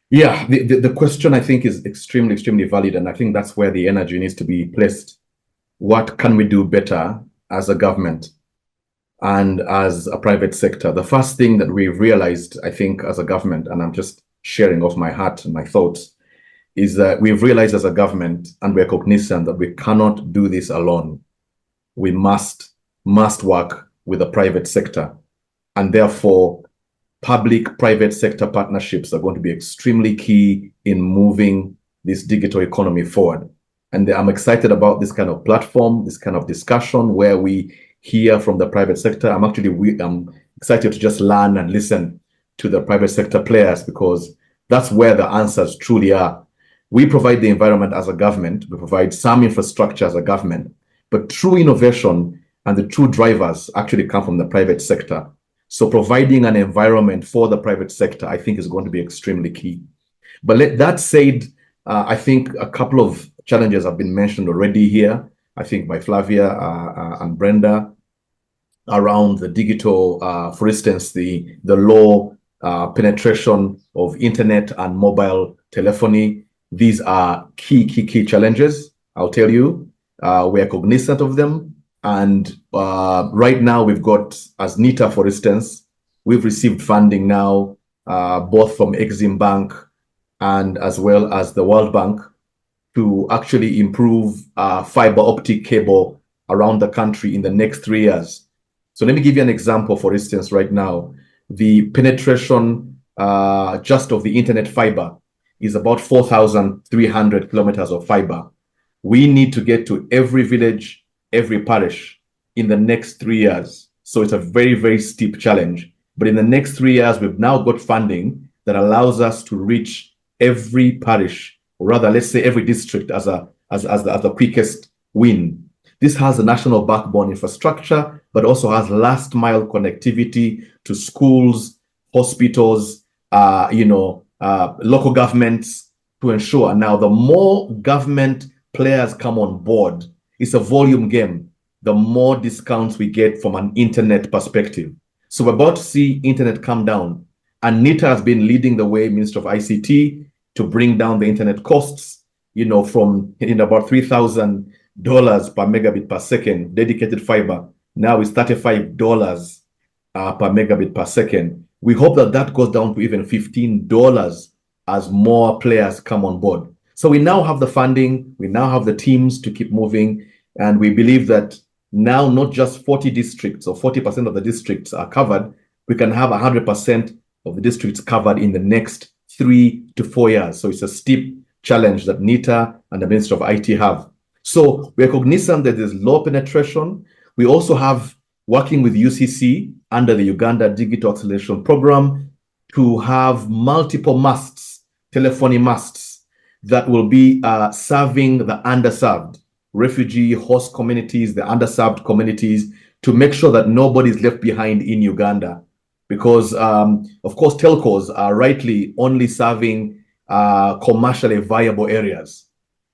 Yeah, the question I think is extremely, extremely valid, and I think that's where the energy needs to be placed. What can we do better as a government and as a private sector? The first thing that we realized, I think, as a government, and I'm just sharing off my heart and my thoughts, is that we've realized as a government, and we're cognizant that we cannot do this alone. We must work with the private sector, and therefore public-private sector partnerships are going to be extremely key in moving this digital economy forward. And I'm excited about this kind of platform, this kind of discussion where we hear from the private sector. I'm actually excited to just learn and listen to the private sector players, because that's where the answers truly are. We provide the environment as a government, we provide some infrastructure as a government, but true innovation and the true drivers actually come from the private sector. So providing an environment for the private sector, I think, is going to be extremely key. But that said, I think a couple of challenges have been mentioned already here, I think by Flavia and Brenda, around the digital, for instance, the low penetration of internet and mobile telephony. These are key challenges, I'll tell you. We are cognizant of them. And right now we've got, as NITA, for instance, we've received funding now, both from Exim Bank and as well as the World Bank, to actually improve fiber optic cable around the country in the next 3 years. So let me give you an example. For instance, right now, the penetration just of the internet fiber is about 4,300 kilometers of fiber. We need to get to every village, every parish in the next 3 years. So it's a very steep challenge. But in the next 3 years, we've now got funding that allows us to reach every parish, or rather, let's say every district as the quickest win. This has a national backbone infrastructure, but also has last mile connectivity to schools, hospitals, local governments, to ensure. Now, the more government players come on board, it's a volume game, the more discounts we get from an internet perspective. So we're about to see internet come down, and NITA has been leading the way, Minister of ICT, to bring down the internet costs, from about $3,000 per megabit per second, dedicated fiber. Now it's $35 per megabit per second. We hope that that goes down to even $15 as more players come on board. So we now have the funding, we now have the teams to keep moving, and we believe that now not just 40 districts or 40% of the districts are covered, we can have 100% of the districts covered in the next 3 to 4 years. So it's a steep challenge that NITA and the Minister of IT have. So we're cognizant that there's low penetration. We also have, working with UCC under the Uganda Digital Acceleration Program, to have multiple masts, telephony masts, that will be serving the underserved, refugee host communities, the underserved communities, to make sure that nobody is left behind in Uganda. Because, of course, telcos are rightly only serving commercially viable areas.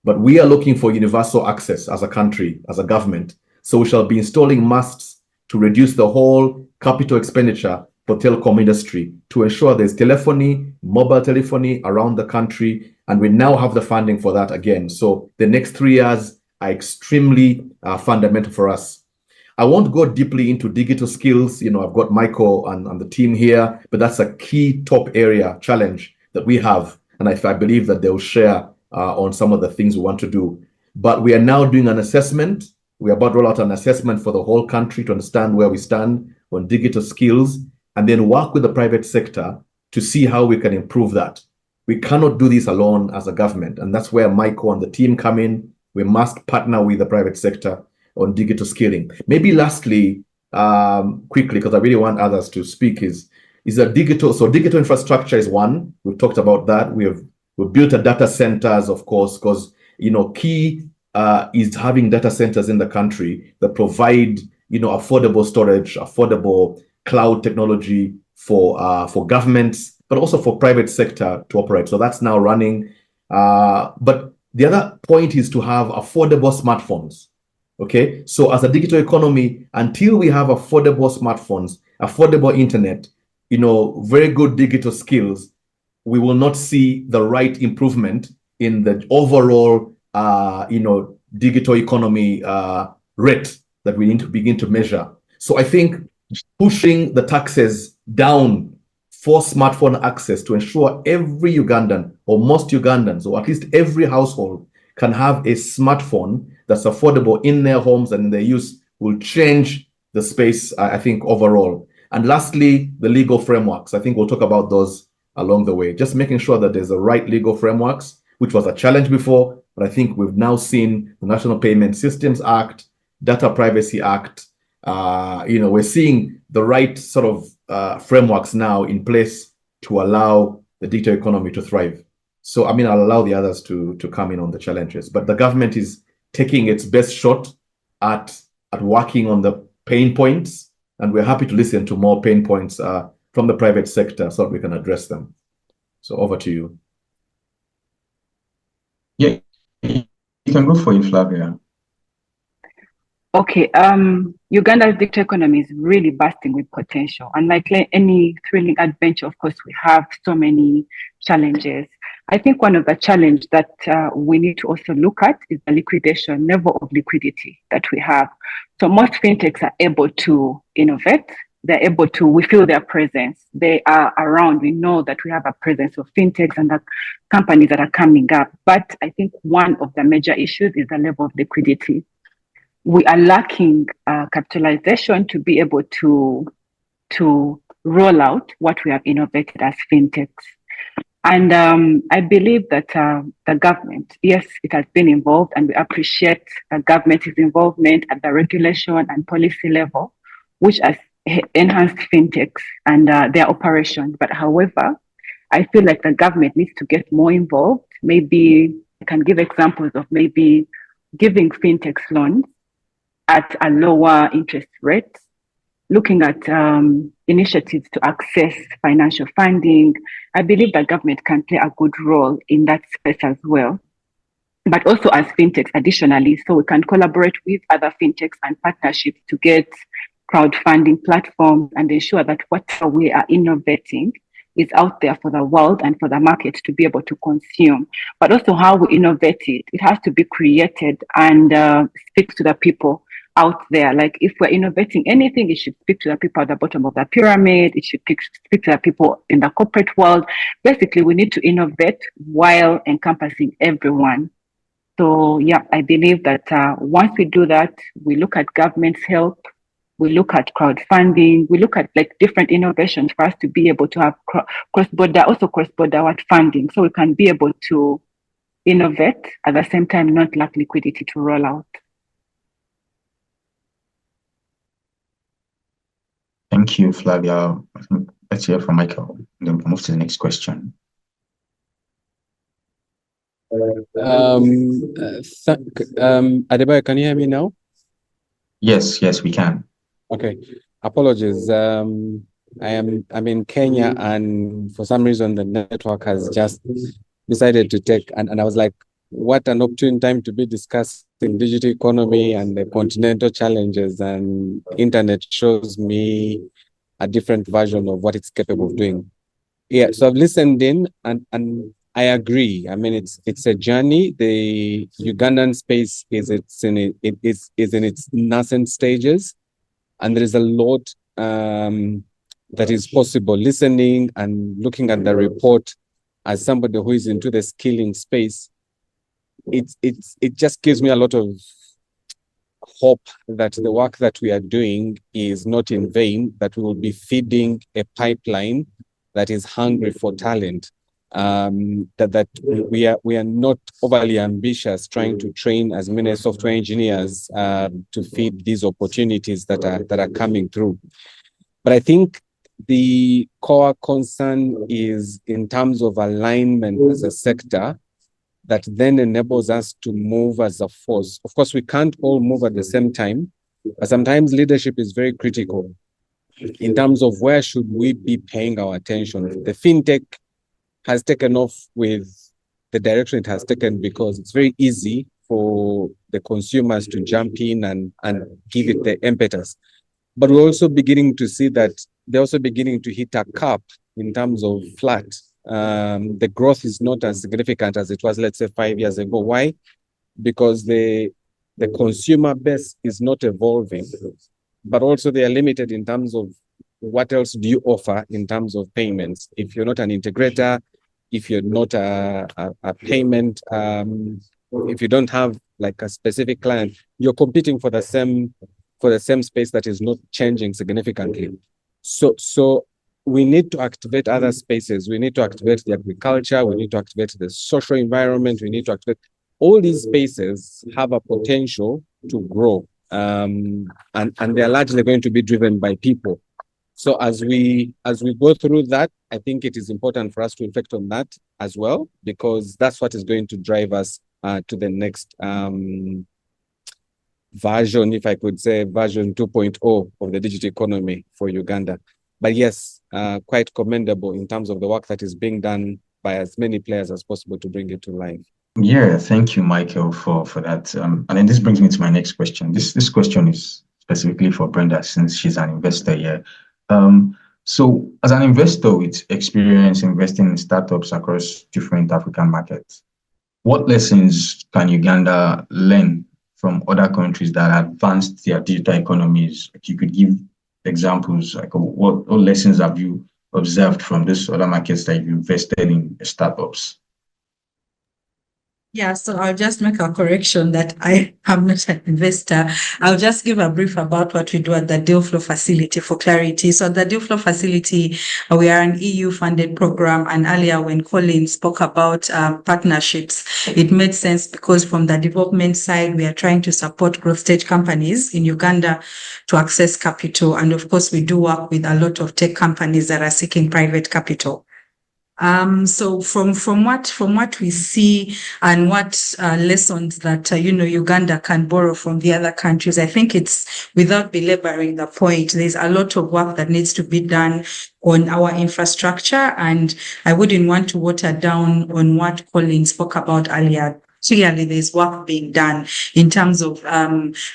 But we are looking for universal access as a country, as a government. So we shall be installing masts to reduce the whole capital expenditure for telecom industry, to ensure there's telephony, mobile telephony around the country. And we now have the funding for that again. So the next 3 years are extremely fundamental for us. I won't go deeply into digital skills. I've got Michael and the team here, but that's a key top area challenge that we have. And I believe that they'll share on some of the things we want to do. But we are now doing an assessment. We're about to roll out an assessment for the whole country to understand where we stand on digital skills, and then work with the private sector to see how we can improve that. We cannot do this alone as a government. And that's where Michael and the team come in. We must partner with the private sector on digital skilling. Maybe lastly, quickly, because I really want others to speak, is a digital. So digital infrastructure is one. We've talked about that. We've built a data centers, of course, because key is having data centers in the country that provide affordable storage, affordable cloud technology for governments, but also for private sector to operate. So that's now running. But the other point is to have affordable smartphones. Okay, so as a digital economy, until we have affordable smartphones, affordable internet, very good digital skills, we will not see the right improvement in the overall, digital economy rate that we need to begin to measure. So I think pushing the taxes down for smartphone access to ensure every Ugandan, or most Ugandans, or at least every household, can have a smartphone that's affordable in their homes and in their use, will change the space, I think, overall. And lastly, the legal frameworks. I think we'll talk about those along the way. Just making sure that there's the right legal frameworks, which was a challenge before, but I think we've now seen the National Payment Systems Act, Data Privacy Act. We're seeing the right sort of frameworks now in place to allow the digital economy to thrive. So, I mean, I'll allow the others to come in on the challenges, but the government is taking its best shot at working on the pain points, and we're happy to listen to more pain points from the private sector so that we can address them. So over to you. Yeah, you can go for it, Flavia. Okay, Uganda's digital economy is really bursting with potential. Unlike any thrilling adventure, of course, we have so many challenges. I think one of the challenges that we need to also look at is the liquidation level of liquidity that we have. So most fintechs are able to innovate. They're able to, we feel their presence. They are around. We know that we have a presence of fintechs and the companies that are coming up. But I think one of the major issues is the level of liquidity. We are lacking capitalization to be able to roll out what we have innovated as fintechs. And I believe that the government, yes, it has been involved, and we appreciate the government's involvement at the regulation and policy level, which has enhanced fintechs and their operations. But however, I feel like the government needs to get more involved. Maybe I can give examples of maybe giving fintechs loans at a lower interest rate, looking at initiatives to access financial funding. I believe the government can play a good role in that space as well. But also as fintechs additionally, so we can collaborate with other fintechs and partnerships to get crowdfunding platforms and ensure that what we are innovating is out there for the world and for the market to be able to consume. But also how we innovate it, it has to be created and speak to the people out there. Like if we're innovating anything, it should speak to the people at the bottom of the pyramid. It should speak to the people in the corporate world. Basically, we need to innovate while encompassing everyone. So yeah, I believe that once we do that, we look at government's help, we look at crowdfunding, we look at like different innovations for us to be able to have cross-border funding, so we can be able to innovate at the same time, not lack liquidity to roll out. Thank you, Flavia. I think let's hear from Michael, and then we'll move to the next question. Adebayo, can you hear me now? Yes, we can. Okay, apologies. I'm in Kenya, and for some reason the network has just decided to take, and I was like, what an opportune time to be discussing digital economy and the continental challenges, and internet shows me a different version of what it's capable of doing. Yeah, so I've listened in and I agree. I mean, it's a journey. The Ugandan space is in its nascent stages, and there is a lot that is possible. Listening and looking at the report as somebody who is into the skilling space, it just gives me a lot of hope that the work that we are doing is not in vain, that we will be feeding a pipeline that is hungry for talent. That we are not overly ambitious trying to train as many software engineers to feed these opportunities that are coming through. But I think the core concern is in terms of alignment as a sector that then enables us to move as a force. Of course, we can't all move at the same time, but sometimes leadership is very critical in terms of where should we be paying our attention. The fintech has taken off with the direction it has taken because it's very easy for the consumers to jump in and give it the impetus. But we're also beginning to see that they're also beginning to hit a cap in terms of flat. The growth is not as significant as it was, let's say, 5 years ago. Why? Because the consumer base is not evolving, but also they are limited in terms of what else do you offer in terms of payments. If you're not an integrator, if you're not a payment, if you don't have like a specific client, you're competing for the same space that is not changing significantly. So we need to activate other spaces. We need to activate the agriculture. We need to activate the social environment. We need to activate all these spaces have a potential to grow. And they're largely going to be driven by people. So as we go through that, I think it is important for us to reflect on that as well, because that's what is going to drive us to the next version, if I could say, version 2.0 of the digital economy for Uganda. But yes, quite commendable in terms of the work that is being done by as many players as possible to bring it to life. Yeah, thank you, Michael, for that. And then this brings me to my next question. This question is specifically for Brenda, since she's an investor here. So as an investor with experience investing in startups across different African markets, what lessons can Uganda learn from other countries that advanced their digital economies? Like, you could give examples, like what lessons have you observed from these other markets that you've invested in startups? Yeah, so I'll just make a correction that I am not an investor. I'll just give a brief about what we do at the Deal Flow Facility for clarity. So at the Deal Flow Facility, we are an EU-funded program. And earlier when Colin spoke about partnerships, it made sense because from the development side, we are trying to support growth stage companies in Uganda to access capital. And of course, we do work with a lot of tech companies that are seeking private capital. So from what we see and what lessons that Uganda can borrow from the other countries, I think it's, without belaboring the point, there's a lot of work that needs to be done on our infrastructure, and I wouldn't want to water down on what Colin spoke about earlier. Clearly, there's work being done in terms of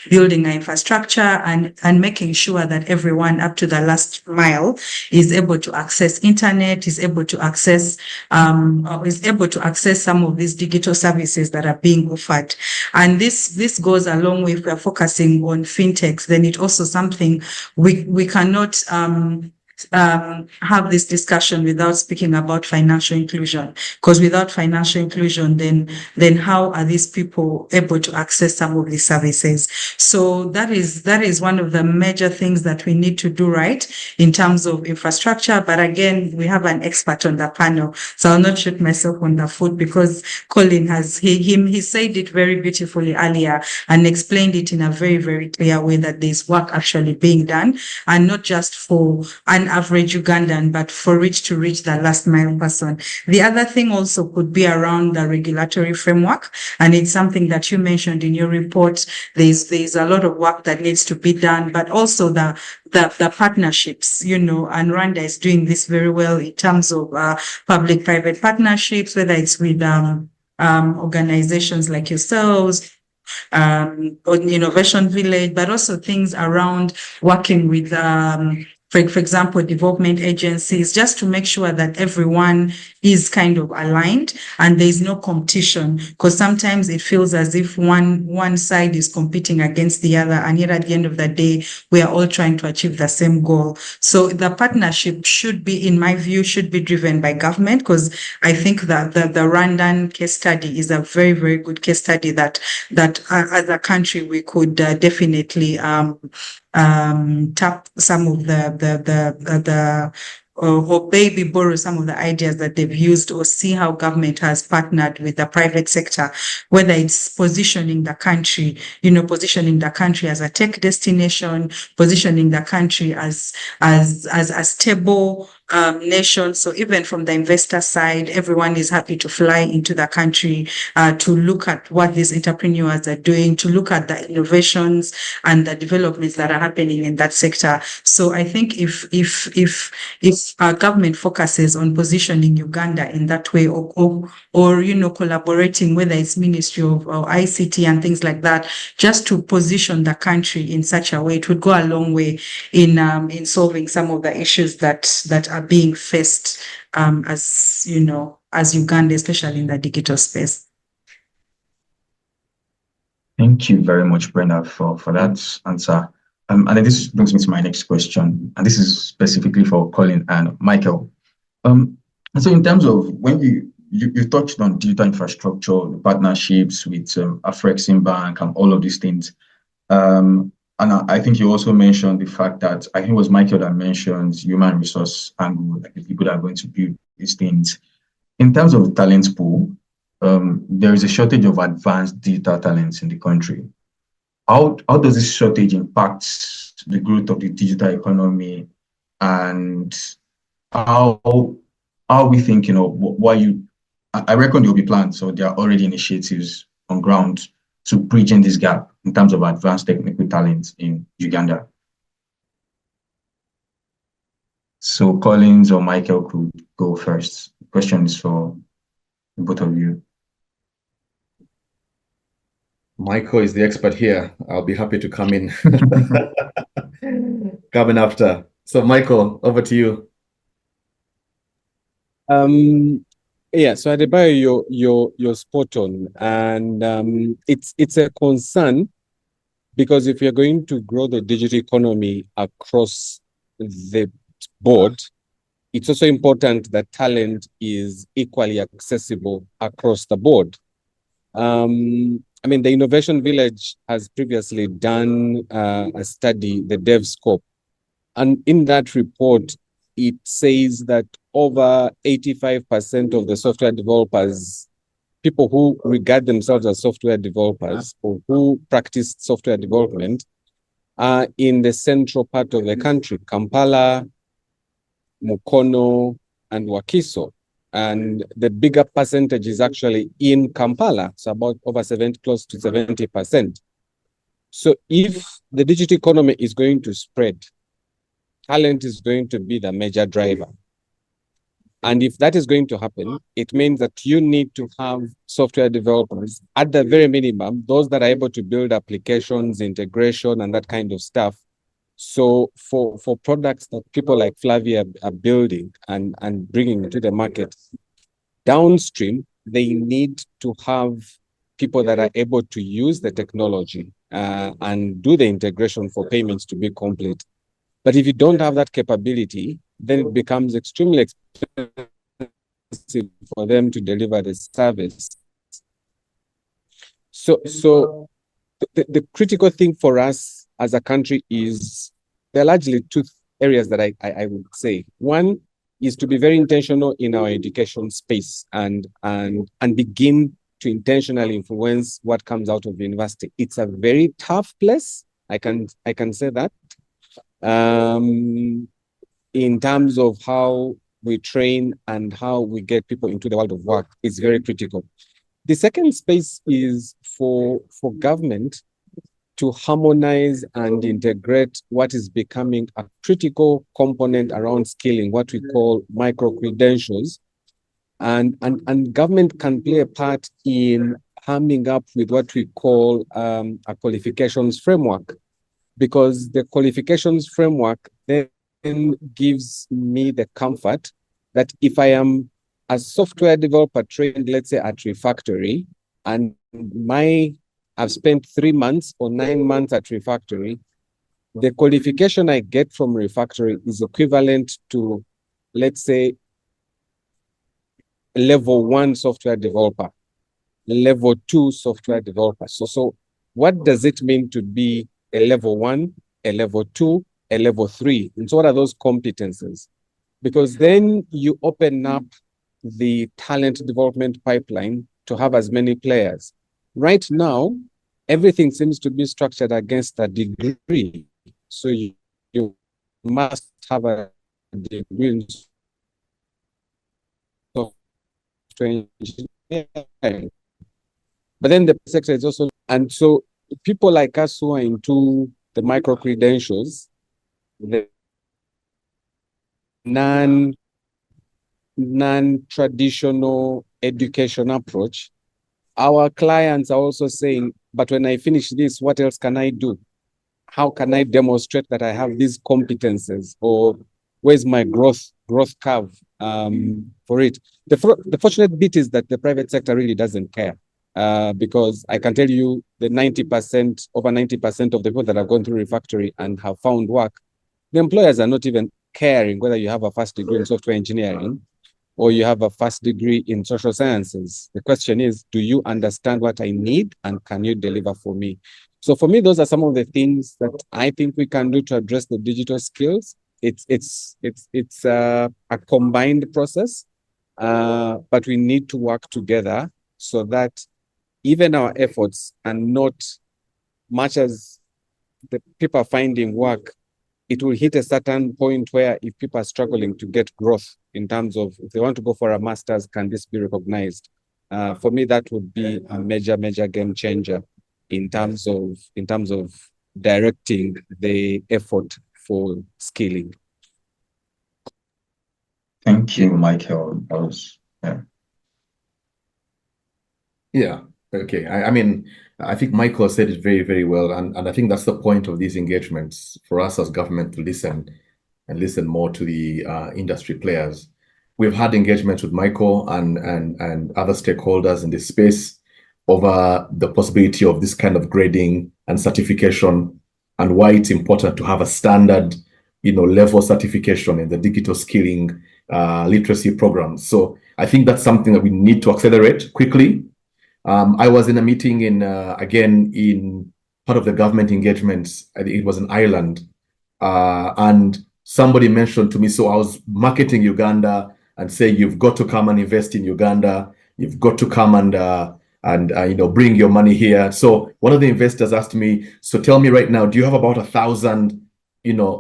building our infrastructure and making sure that everyone up to the last mile is able to access internet, is able to access some of these digital services that are being offered. And this goes along with, we're focusing on fintechs. Then it's also something we cannot have this discussion without speaking about financial inclusion, because without financial inclusion, then how are these people able to access some of these services? So that is one of the major things that we need to do right in terms of infrastructure. But again, we have an expert on the panel, so I'll not shoot myself on the foot, because Colin has he said it very beautifully earlier and explained it in a very, very clear way, that there's work actually being done, and not just for an average Ugandan, but for it to reach the last mile person. The other thing also could be around the regulatory framework, and it's something that you mentioned in your report. There's a lot of work that needs to be done, but also the partnerships, and Rwanda is doing this very well in terms of public-private partnerships, whether it's with organizations like yourselves, on Innovation Village, but also things around working with for example, development agencies, just to make sure that everyone is kind of aligned and there's no competition, because sometimes it feels as if one side is competing against the other, and yet at the end of the day, we are all trying to achieve the same goal. So the partnership should be, in my view, should be driven by government, because I think that the Rwandan case study is a very, very good case study that as a country we could definitely tap some of or maybe borrow some of the ideas that they've used, or see how government has partnered with the private sector, whether it's positioning the country as a tech destination, positioning the country as a stable nation. So even from the investor side, everyone is happy to fly into the country to look at what these entrepreneurs are doing, to look at the innovations and the developments that are happening in that sector. So I think if our government focuses on positioning Uganda in that way, or collaborating, whether it's Ministry of ICT and things like that, just to position the country in such a way, it would go a long way in solving some of the issues that are being faced as Uganda, especially in the digital space. Thank you very much, Brenda, for that answer. And then this brings me to my next question, and this is specifically for Colin and Michael. So in terms of when you touched on digital infrastructure, the partnerships with Afreximbank and all of these things, and I think you also mentioned the fact that, I think it was Michael that mentioned human resource angle, like the people that are going to build these things. In terms of the talent pool, there is a shortage of advanced digital talents in the country. How does this shortage impact the growth of the digital economy and how we think, I reckon there will be plans, so there are already initiatives on ground to bridging this gap in terms of advanced technical talent in Uganda. So Collins or Michael could go first. The question is for both of you. Michael is the expert here. I'll be happy to come in. Coming after. So Michael, over to you. Yeah, so Adebayo, you're spot on, and it's a concern, because if you're going to grow the digital economy across the board, it's also important that talent is equally accessible across the board. I mean, the Innovation Village has previously done a study, the DevScope, and in that report, it says that over 85% of the software developers, people who regard themselves as software developers or who practice software development, are in the central part of the country, Kampala, Mukono, and Wakiso. And the bigger percentage is actually in Kampala, so about over 70, close to 70%. So if the digital economy is going to spread, talent is going to be the major driver. And if that is going to happen, it means that you need to have software developers, at the very minimum, those that are able to build applications, integration, and that kind of stuff. So for products that people like Flavia are building and bringing to the market, downstream, they need to have people that are able to use the technology and do the integration for payments to be complete. But if you don't have that capability, then it becomes extremely expensive for them to deliver the service. So the critical thing for us as a country is, there are largely two areas that I would say. One is to be very intentional in our education space and begin to intentionally influence what comes out of university. It's a very tough place. I can say that. In terms of how we train and how we get people into the world of work, is very critical. The second space is for government to harmonize and integrate what is becoming a critical component around skilling, what we call micro-credentials. And government can play a part in coming up with what we call a qualifications framework, because the qualifications framework then gives me the comfort that if I am a software developer trained, let's say at Refactory, and I've spent 3 months or 9 months at Refactory, the qualification I get from Refactory is equivalent to, let's say, level 1 software developer, level 2 software developer. So what does it mean to be a level 1, a level 2, a level 3? And so what are those competences? Because then you open up the talent development pipeline to have as many players. Right now, everything seems to be structured against a degree. So you must have a degree in software engineering. But then the sector is also, and so people like us who are into the micro-credentials, the non-traditional education approach, our clients are also saying, but when I finish this, what else can I do? How can I demonstrate that I have these competences? Or where's my growth curve for it? The fortunate bit is that the private sector really doesn't care. Because I can tell you the over 90% of the people that have gone through Refactory and have found work, the employers are not even caring whether you have a first degree in software engineering or you have a first degree in social sciences. The question is, do you understand what I need and can you deliver for me? So for me, those are some of the things that I think we can do to address the digital skills. It's a combined process, but we need to work together so that even our efforts are not, much as the people are finding work, it will hit a certain point where if people are struggling to get growth in terms of if they want to go for a master's, can this be recognized? For me, that would be a major game changer in terms of directing the effort for skilling. Thank you, Michael. That was, Yeah. Okay. I mean, I think Michael said it very well, and I think that's the point of these engagements for us as government to listen and listen more to the industry players. We've had engagements with Michael and other stakeholders in this space over the possibility of this kind of grading and certification, and why it's important to have a standard, level certification in the digital skilling literacy program. So I think that's something that we need to accelerate quickly. I was in a meeting in part of the government engagements. I think it was in Ireland, and somebody mentioned to me, so I was marketing Uganda and saying, you've got to come and invest in Uganda. You've got to come and bring your money here. So one of the investors asked me, so tell me right now, do you have about 1,000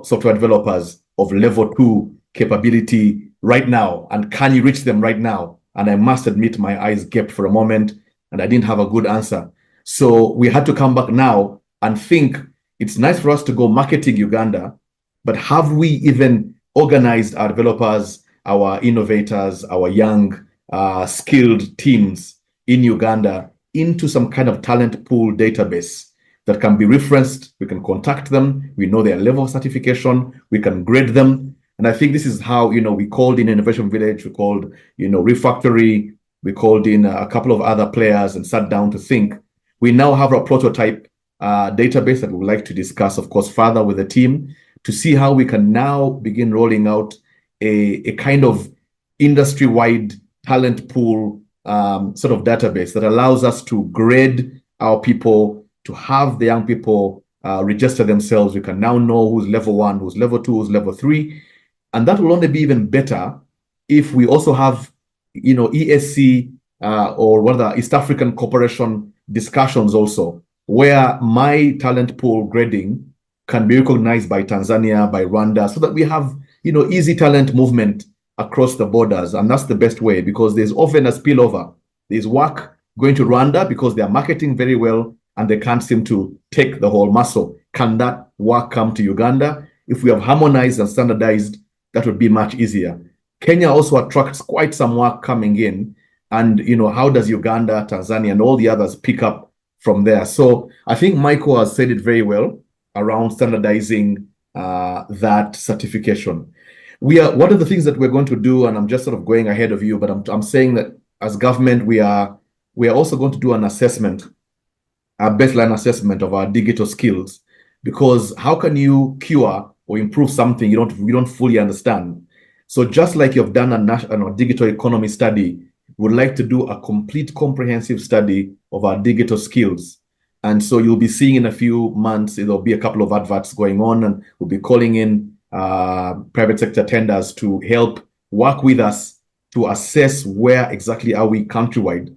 software developers of level 2 capability right now, and can you reach them right now? And I must admit my eyes gaped for a moment, and I didn't have a good answer. So we had to come back now and think, it's nice for us to go marketing Uganda, but have we even organized our developers, our innovators, our young skilled teams in Uganda into some kind of talent pool database that can be referenced? We can contact them, we know their level of certification, we can grade them. And I think this is how, we called in Innovation Village, we called, Refactory, we called in a couple of other players and sat down to think. We now have a prototype database that we would like to discuss, of course, further with the team to see how we can now begin rolling out a kind of industry-wide talent pool sort of database that allows us to grade our people, to have the young people register themselves. We can now know who's level 1, who's level 2, who's level 3. And that will only be even better if we also have ESC or what are the East African Cooperation discussions also, where my talent pool grading can be recognized by Tanzania, by Rwanda, so that we have, easy talent movement across the borders. And that's the best way, because there's often a spillover. There's work going to Rwanda because they are marketing very well and they can't seem to take the whole muscle. Can that work come to Uganda? If we have harmonized and standardized, that would be much easier. Kenya also attracts quite some work coming in, and how does Uganda, Tanzania, and all the others pick up from there? So I think Michael has said it very well around standardizing that certification. One of the things that we're going to do, and I'm just sort of going ahead of you, but I'm saying that as government, we are also going to do an assessment, a baseline assessment of our digital skills, because how can you cure or improve something you don't fully understand? So just like you've done a digital economy study, we would like to do a complete comprehensive study of our digital skills. And so you'll be seeing in a few months, there'll be a couple of adverts going on, and we'll be calling in private sector tenders to help work with us to assess where exactly are we countrywide.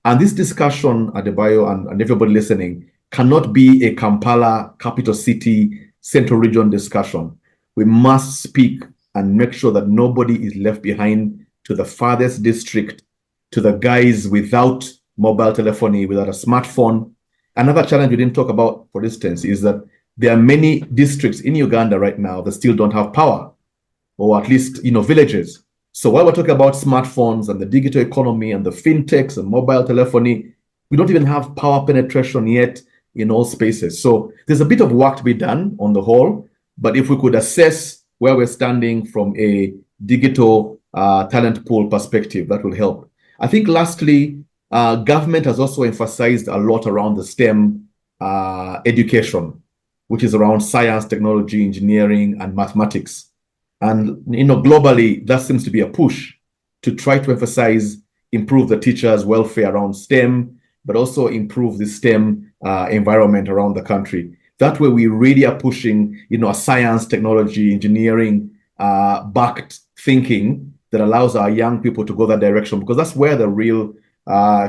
And this discussion, Adebayo and everybody listening, cannot be a Kampala, capital city, central region discussion. We must speak and make sure that nobody is left behind, to the farthest district, to the guys without mobile telephony, without a smartphone. Another challenge we didn't talk about, for instance, is that there are many districts in Uganda right now that still don't have power, or at least, villages. So while we're talking about smartphones and the digital economy and the fintechs and mobile telephony, we don't even have power penetration yet in all spaces. So there's a bit of work to be done on the whole, but if we could assess where we're standing from a digital talent pool perspective, that will help. I think lastly, government has also emphasized a lot around the STEM education, which is around science, technology, engineering, and mathematics. And globally, that seems to be a push to try to emphasize, improve the teachers' welfare around STEM, but also improve the STEM environment around the country. That way, we really are pushing, a science, technology, engineering backed thinking that allows our young people to go that direction, because that's where the real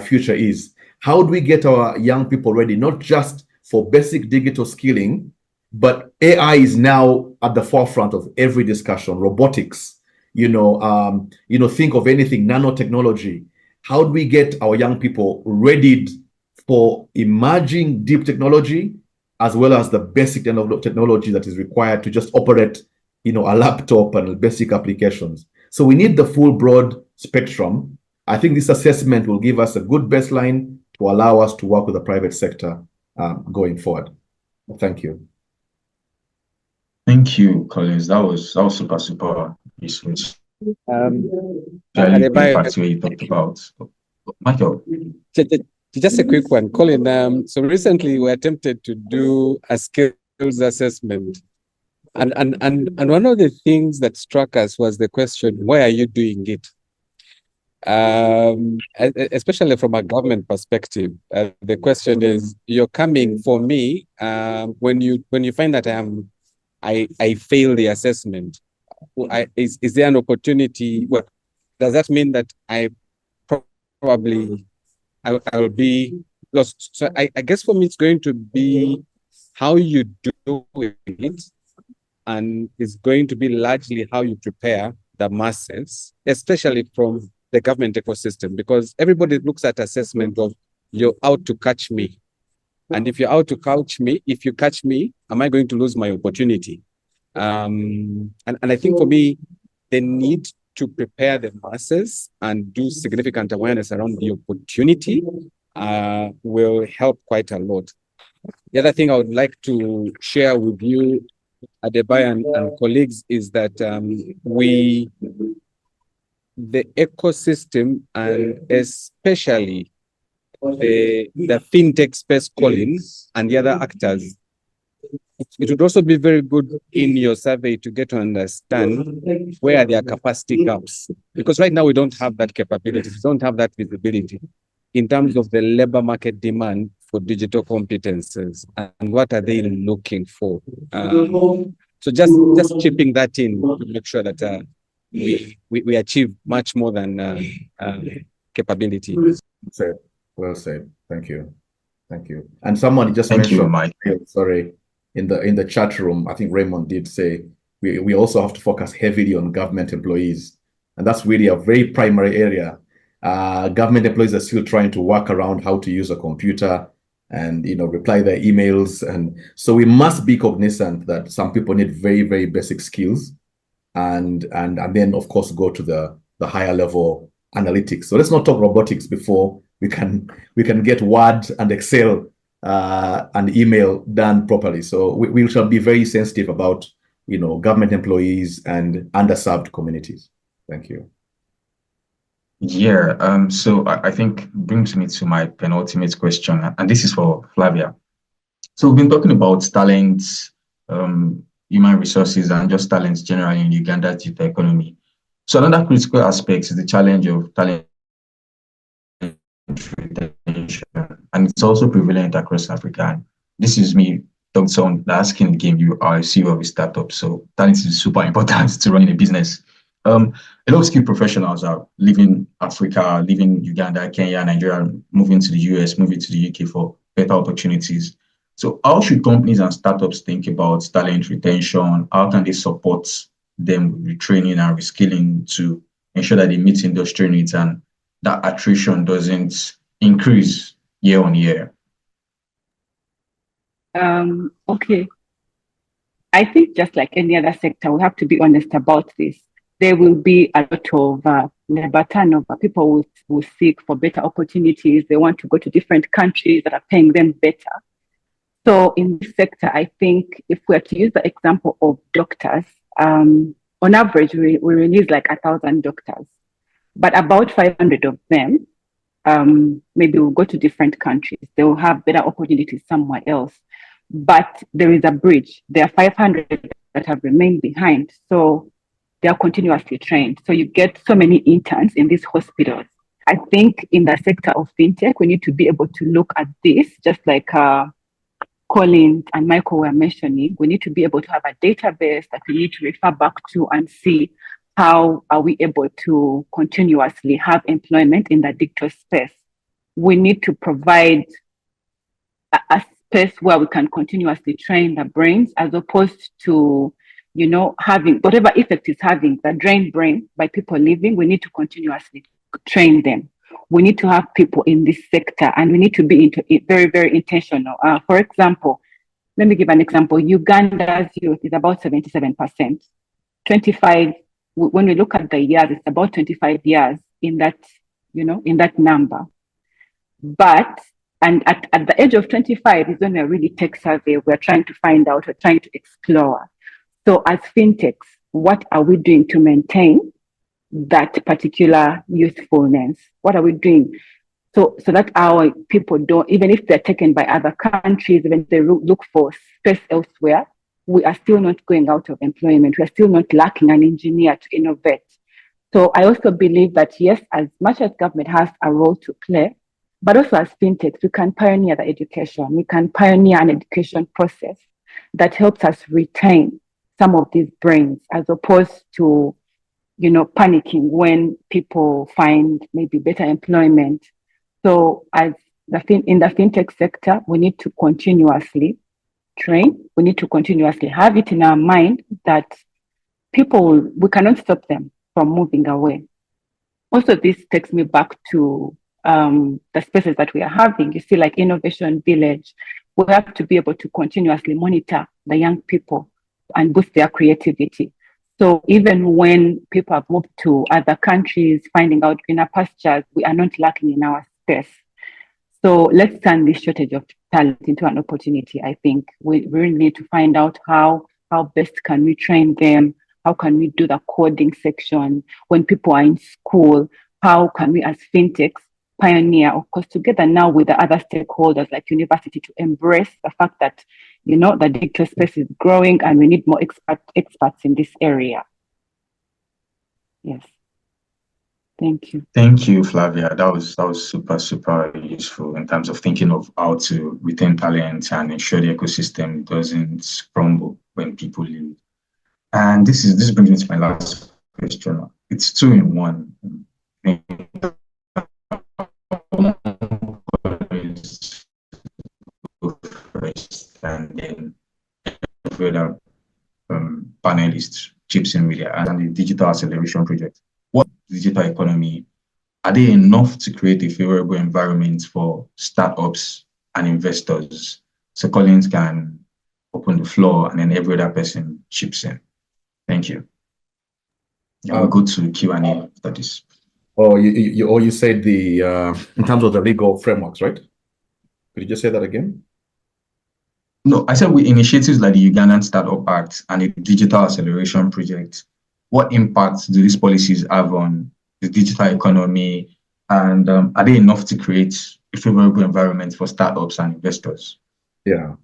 future is. How do we get our young people ready, not just for basic digital skilling, But AI is now at the forefront of every discussion. Robotics, think of anything, nanotechnology. How do we get our young people readied for emerging deep technology, as well as the basic technology that is required to just operate, a laptop and basic applications? So we need the full broad spectrum. I think this assessment will give us a good baseline to allow us to work with the private sector going forward. Thank you. Thank you, Collins. That was super useful. Adebayo, Facts where you talked about. Michael. Just a quick one, Colin. So recently we attempted to do a skills assessment, and one of the things that struck us was the question, why are you doing it? Especially from a government perspective, the question is, you're coming for me when you find that I fail the assessment. Is there an opportunity? Well, does that mean that I will be lost? So I guess for me, it's going to be how you do it, and it's going to be largely how you prepare the masses, especially from the government ecosystem, because everybody looks at assessment of, you're out to catch me. And if you're out to catch me, if you catch me, am I going to lose my opportunity? And I think for me, the need to prepare the masses and do significant awareness around the opportunity will help quite a lot. The other thing I would like to share with you, Adebayo and colleagues, is that the ecosystem, and especially the fintech space, Colin, and the other actors, it would also be very good in your survey to get to understand where there are capacity gaps. Because right now we don't have that capability, we don't have that visibility in terms of the labor market demand for digital competences and what are they looking for. So just chipping that in to make sure that we achieve much more than capability. Well said. Thank you. And someone just mentioned, you, Mike. Sorry, in the chat room, I think Raymond did say we also have to focus heavily on government employees, and that's really a very primary area. Government employees are still trying to work around how to use a computer and reply their emails, and so we must be cognizant that some people need very, very basic skills, and then of course go to the higher level analytics. So let's not talk robotics before we can get Word and Excel and email done properly. So we shall be very sensitive about government employees and underserved communities. Thank you. Yeah, so I think brings me to my penultimate question, and this is for Flavia. So we've been talking about talents, human resources, and just talents generally in Uganda's digital economy. So another critical aspect is the challenge of talent retention, and it's also prevalent across Africa. And this is me, Dr. On asking the game, you are a CEO of a startup, so talent is super important to running a business. A lot of skilled professionals are leaving Africa, leaving Uganda, Kenya, Nigeria, moving to the US, moving to the UK for better opportunities. So how should companies and startups think about talent retention? How can they support them with retraining and reskilling to ensure that they meet industry needs and that attrition doesn't increase year on year? Okay. I think just like any other sector, we have to be honest about this. There will be a lot of labor turnover. People will seek for better opportunities. They want to go to different countries that are paying them better. So in this sector, I think if we are to use the example of doctors, on average, we release like 1,000 doctors, but about 500 of them maybe will go to different countries. They will have better opportunities somewhere else. But there is a bridge. There are 500 that have remained behind. So they are continuously trained. So you get so many interns in these hospitals. I think in the sector of fintech, we need to be able to look at this, just like Colin and Michael were mentioning. We need to be able to have a database that we need to refer back to and see how are we able to continuously have employment in the digital space. We need to provide a space where we can continuously train the brains, as opposed to, you know, having whatever effect it's having, the drained brain by people leaving. We need to continuously train them. We need to have people in this sector, and we need to be very, very intentional. For example, let me give an example. Uganda's youth is about 77%. 25, when we look at the years, it's about 25 years in that, you know, in that number. But, and at the age of 25 is when we're really tech savvy. We're trying to find out, we're trying to explore. So as fintechs, what are we doing to maintain that particular youthfulness? What are we doing? So that our people don't, even if they're taken by other countries, even if they look for space elsewhere, we are still not going out of employment. We are still not lacking an engineer to innovate. So I also believe that, yes, as much as government has a role to play, but also as fintechs, we can pioneer the education. We can pioneer an education process that helps us retain some of these brains, as opposed to, you know, panicking when people find maybe better employment. So as in the fintech sector, we need to continuously train. We need to continuously have it in our mind that people, we cannot stop them from moving away. Also, this takes me back to the spaces that we are having. You see, like Innovation Village, we have to be able to continuously monitor the young people and boost their creativity. So even when people have moved to other countries, finding out greener pastures, we are not lacking in our space. So let's turn this shortage of talent into an opportunity. I think we really need to find out how best can we train them? How can we do the coding section when people are in school? How can we as fintechs pioneer, of course, together now with the other stakeholders like university, to embrace the fact that, you know, the digital space is growing and we need more experts in this area. Yes. Thank you. Thank you, Flavia. That was super useful in terms of thinking of how to retain talent and ensure the ecosystem doesn't crumble when people leave. And this brings me to my last question. It's 2 in 1. First, and then every other panelists chips in with it, and the digital acceleration project. What digital economy, are they enough to create a favorable environment for startups and investors? So Collins can open the floor and then every other person chips in. Thank you. We'll go to Q&A after this. Oh, you said the in terms of the legal frameworks, right? Could you just say that again? No, I said with initiatives like the Ugandan Startup Act and the Digital Acceleration Project, what impact do these policies have on the digital economy, and are they enough to create a favorable environment for startups and investors? Yeah.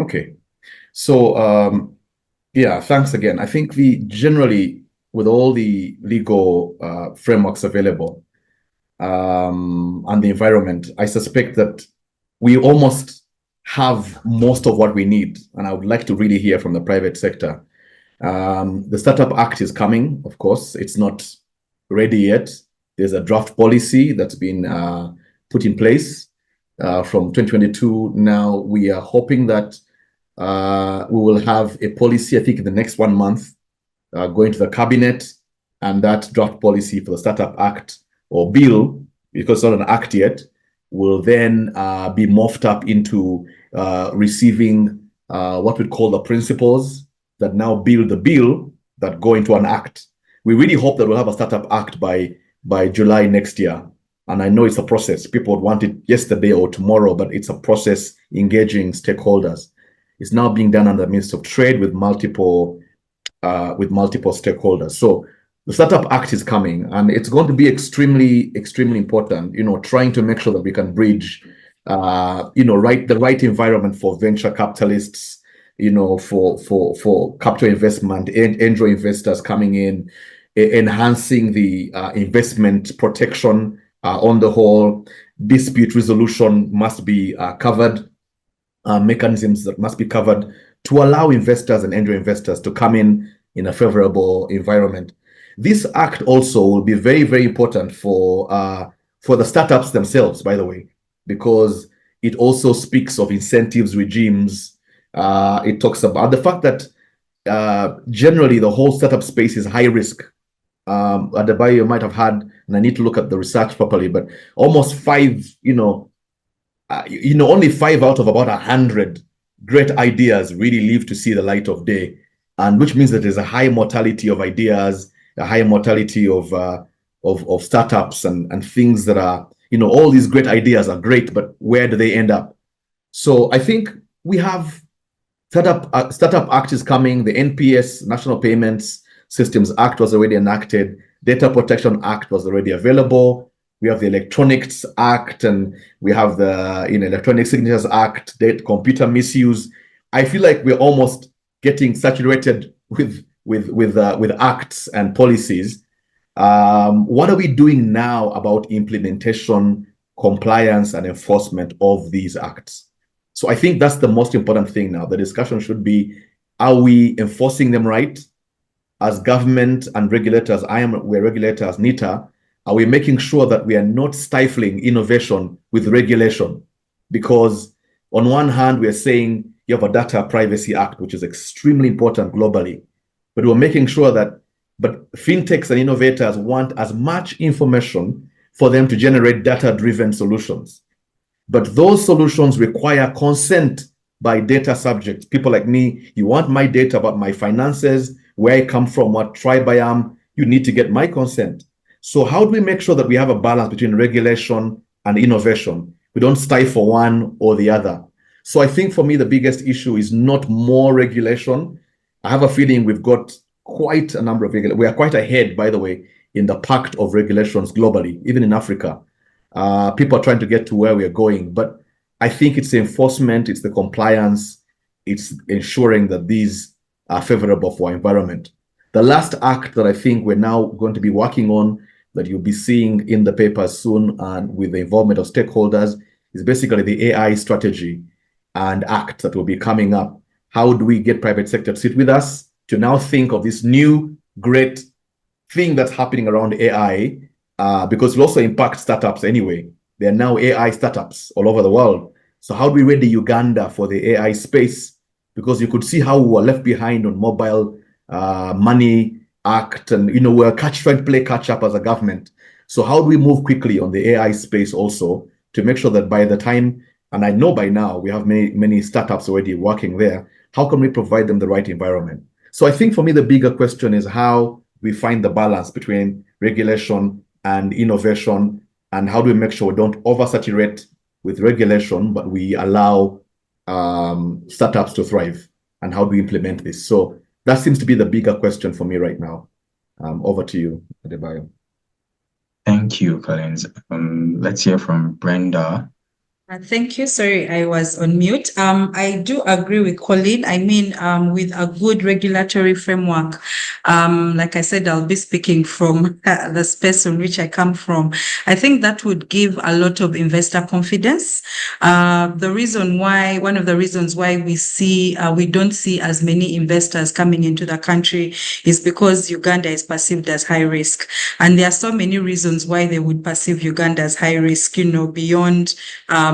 Okay. So, yeah, thanks again. I think generally, with all the legal frameworks available and the environment, I suspect that we almost have most of what we need. And I would like to really hear from the private sector. The Startup Act is coming, of course. It's not ready yet. There's a draft policy that's been put in place from 2022. Now we are hoping that we will have a policy, I think, in the next 1 month, going to the cabinet, and that draft policy for the Startup Act or bill, because it's not an act yet, will then be morphed up into receiving what we call the principles that now build the bill that go into an act. We really hope that we'll have a Startup Act by July next year. And I know it's a process. People would want it yesterday or tomorrow, but it's a process engaging stakeholders. It's now being done under the Ministry of Trade with multiple stakeholders. So the Startup Act is coming, and it's going to be extremely important, trying to make sure that we can bridge, the right environment for venture capitalists, for capital investment, angel investors coming in, enhancing the investment protection on the whole. Dispute resolution must be covered, mechanisms that must be covered to allow investors and angel investors to come in a favorable environment. This act also will be very, very important for the startups themselves, by the way, because It also speaks of incentives regimes. It talks about the fact that generally the whole startup space is high risk. At the bio, you might have had, and I need to look at the research properly, but almost only 5 out of about 100 great ideas really live to see the light of day, and which means that there's a high mortality of ideas, a high mortality of startups and things that are, all these great ideas are great, but where do they end up? So I think we have Startup Act is coming. The NPS, National Payments Systems Act, was already enacted. Data Protection Act was already available. We have the Electronics Act, and we have the Electronic Signatures Act, computer misuse. I feel like we're almost getting saturated with acts and policies. What are we doing now about implementation, compliance, and enforcement of these acts? So I think that's the most important thing now. The discussion should be, are we enforcing them right? As government and regulators, we're regulators, NITA, are we making sure that we are not stifling innovation with regulation? Because on one hand, we are saying you have a Data Privacy Act, which is extremely important globally, but we're making sure that, but fintechs and innovators want as much information for them to generate data-driven solutions. But those solutions require consent by data subjects. People like me, you want my data about my finances, where I come from, what tribe I am, you need to get my consent. So how do we make sure that we have a balance between regulation and innovation? We don't stifle one or the other. So I think for me, the biggest issue is not more regulation. I have a feeling we've got quite a number of regulations. We are quite ahead, by the way, in the pact of regulations globally, even in Africa. People are trying to get to where we are going, but I think it's the enforcement, it's the compliance, it's ensuring that these are favorable for our environment. The last act that I think we're now going to be working on, that you'll be seeing in the papers soon and with the involvement of stakeholders, is basically the AI strategy and act that will be coming up. How do we get private sector to sit with us to now think of this new great thing that's happening around AI, because it will also impact startups anyway. There are now AI startups all over the world. So how do we ready Uganda for the AI space? Because you could see how we were left behind on mobile money act, and we're trying to play catch up as a government. So how do we move quickly on the AI space also to make sure that by the time, and I know by now we have many startups already working there, how can we provide them the right environment? So I think for me the bigger question is how we find the balance between regulation and innovation, and how do we make sure we don't oversaturate with regulation, but we allow startups to thrive, and how do we implement this? So that seems to be the bigger question for me right now. Over to you, Adebayo. Thank you, Collins. Let's hear from Brenda. Thank you. Sorry, I was on mute. I do agree with Colin. I mean, with a good regulatory framework, like I said, I'll be speaking from the space on which I come from. I think that would give a lot of investor confidence. One of the reasons why we don't see as many investors coming into the country is because Uganda is perceived as high risk. And there are so many reasons why they would perceive Uganda as high risk, beyond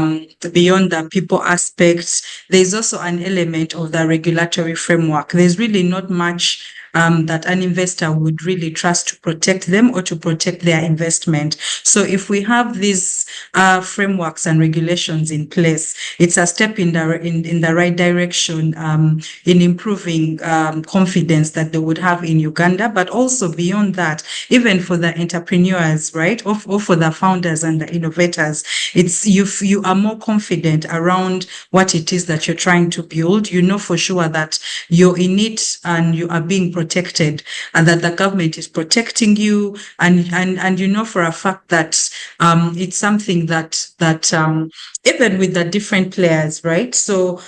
the people aspects. There's also an element of the regulatory framework. There's really not much that an investor would really trust to protect them or to protect their investment. So if we have these frameworks and regulations in place, it's a step in the right direction in improving confidence that they would have in Uganda, but also beyond that, even for the entrepreneurs, right, or for the founders and the innovators, it's you are more confident around what it is that you're trying to build. You know for sure that you're in it and you are being protected, and that the government is protecting you, and you know for a fact that it's something that even with the different players, right? So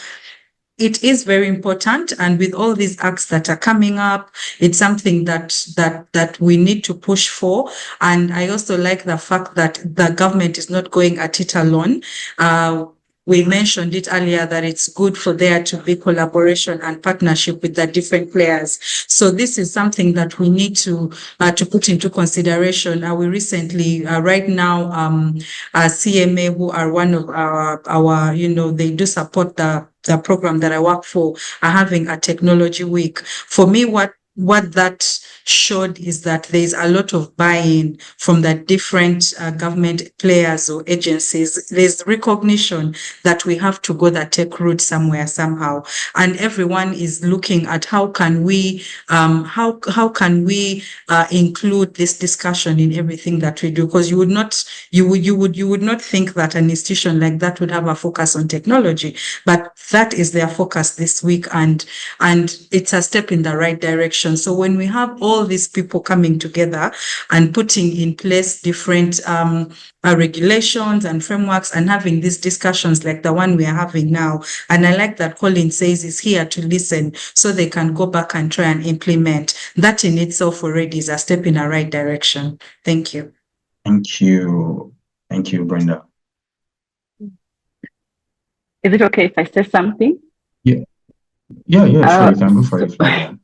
it is very important, and with all these acts that are coming up, it's something that we need to push for. And I also like the fact that the government is not going at it alone. we mentioned it earlier that it's good for there to be collaboration and partnership with the different players. So this is something that we need to put into consideration. We recently, right now, CMA, who are one of our, they do support the program that I work for, are having a technology week. For me, what that showed is that there's a lot of buy-in from the different government players or agencies. There's recognition that we have to go the tech route somewhere, somehow. And everyone is looking at how can we include this discussion in everything that we do? Because you would not think that an institution like that would have a focus on technology, but that is their focus this week, and it's a step in the right direction. So when we have all these people coming together and putting in place different regulations and frameworks and having these discussions like the one we are having now, and I like that Colin says he's here to listen so they can go back and try and implement. That in itself already is a step in the right direction. Thank you. Thank you. Thank you, Brenda. Is it okay if I say something? Yeah, sure, you can go for it, Flavia.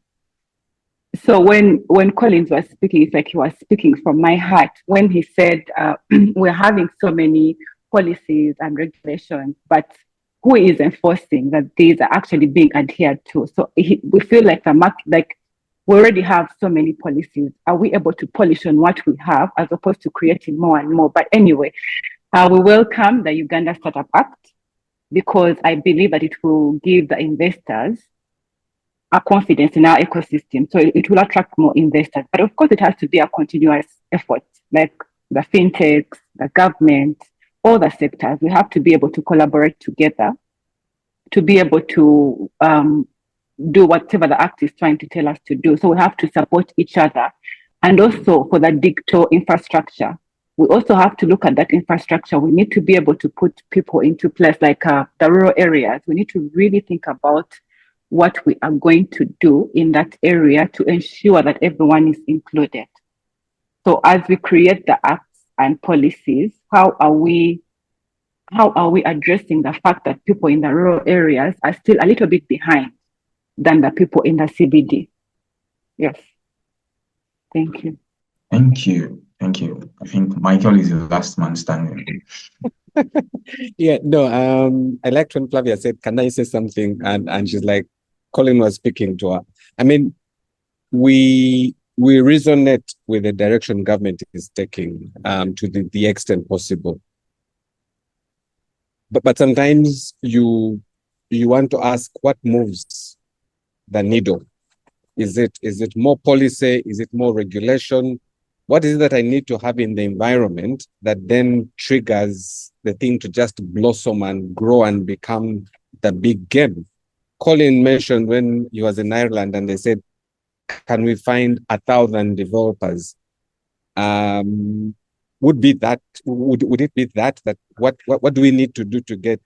So when Collins was speaking, it's like he was speaking from my heart when he said we're having so many policies and regulations, but who is enforcing that these are actually being adhered to? So we feel like we already have so many policies. Are we able to polish on what we have as opposed to creating more and more? But anyway, we welcome the Uganda Startup Act because I believe that it will give the investors a confidence in our ecosystem. So it will attract more investors. But of course, it has to be a continuous effort, like the fintechs, the government, all the sectors. We have to be able to collaborate together to be able to do whatever the act is trying to tell us to do. So we have to support each other. And also for the digital infrastructure, we also have to look at that infrastructure. We need to be able to put people into place, like the rural areas. We need to really think about what we are going to do in that area to ensure that everyone is included. So as we create the acts and policies, how are we addressing the fact that people in the rural areas are still a little bit behind than the people in the CBD? Yes. Thank you. Thank you. Thank you. I think Michael is the last man standing. Yeah, no, I liked when Flavia said, "Can I say something?" And she's like, Colin was speaking to her. I mean, we resonate with the direction government is taking to the extent possible. But sometimes you want to ask what moves the needle. Is it more policy? Is it more regulation? What is it that I need to have in the environment that then triggers the thing to just blossom and grow and become the big game? Colin mentioned when he was in Ireland and they said, can we find 1,000 developers? Would it be that what do we need to do to get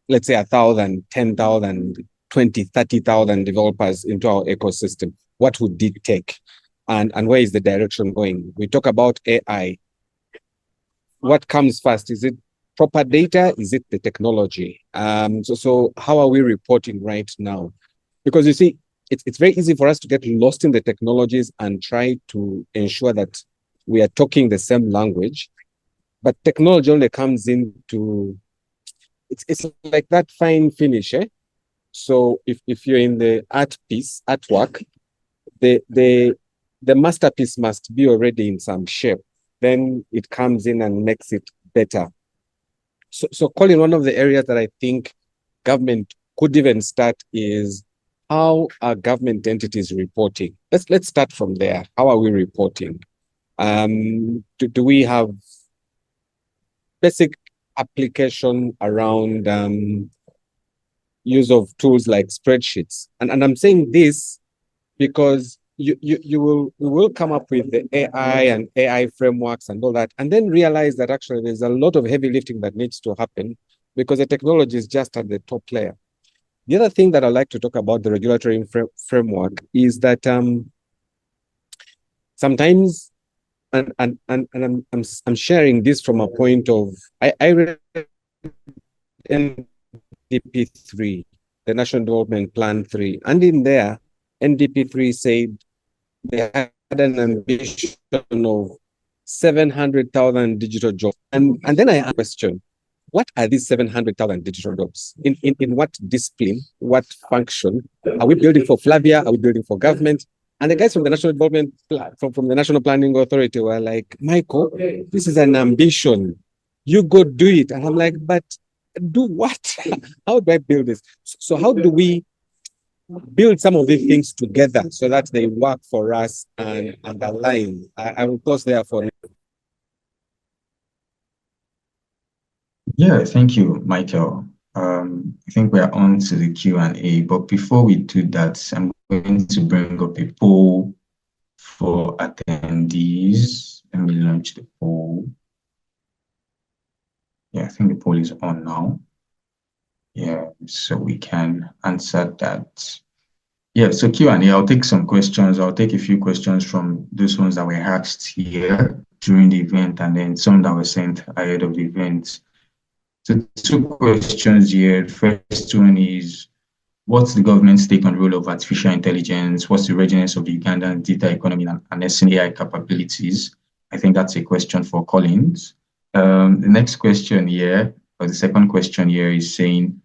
let's say 1,000, 10,000, 20, 30,000 developers into our ecosystem? What would it take? And where is the direction going? We talk about AI. What comes first? Is it proper data? Is it the technology? So how are we reporting right now? Because you see, it's very easy for us to get lost in the technologies and try to ensure that we are talking the same language. But technology only comes into, it's like that fine finish. So if you're in the artwork, the masterpiece must be already in some shape. Then it comes in and makes it better. So Colin, one of the areas that I think government could even start is how are government entities reporting? Let's start from there. How are we reporting? Do we have basic application around use of tools like spreadsheets? And I'm saying this because you will come up with the AI and AI frameworks and all that, and then realize that actually there's a lot of heavy lifting that needs to happen because the technology is just at the top layer. The other thing that I like to talk about the regulatory framework is that sometimes I'm sharing this from a point of I read NDP 3, the National Development Plan 3, and in there, NDP 3 said they had an ambition of 700,000 digital jobs. And then I asked a question, what are these 700,000 digital jobs? In what discipline, what function? Are we building for Flavia? Are we building for government? And the guys from the National Development from the National Planning Authority were like, Michael, this is an ambition. You go do it. And I'm like, but do what? How do I build this? So how do we build some of these things together so that they work for us and align? I will pause there for now. Yeah, thank you, Michael. I think we're on to the Q&A, but before we do that, I'm going to bring up a poll for attendees. Let me launch the poll. Yeah, I think the poll is on now. Yeah, so we can answer that. Yeah, so Q&A, I'll take some questions. I'll take a few questions from those ones that were asked here during the event, and then some that were sent ahead of the event. So 2 questions here. First one is, what's the government's take on the role of artificial intelligence? What's the readiness of the Ugandan data economy and nascent AI capabilities? I think that's a question for Collins. The next question here, or the second question here, is saying,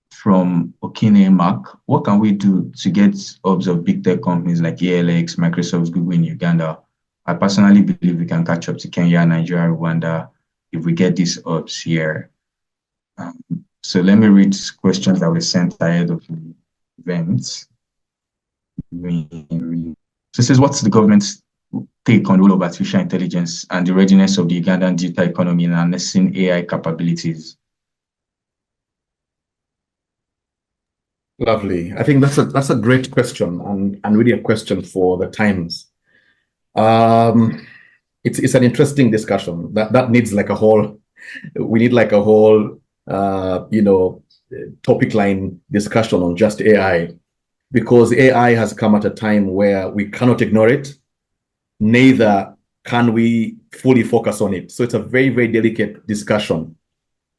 from Okine Mark, what can we do to get hubs of big tech companies like ALX, Microsoft, Google in Uganda? I personally believe we can catch up to Kenya, Nigeria, Rwanda if we get these hubs here. So let me read questions that were sent ahead of the event. So it says, what's the government's take on the role of artificial intelligence and the readiness of the Ugandan digital economy and harnessing AI capabilities? Lovely. I think that's a great question and really a question for the times. It's an interesting discussion that needs like a whole. We need like a whole topic line discussion on just AI, because AI has come at a time where we cannot ignore it, neither can we fully focus on it. So it's a very, very delicate discussion.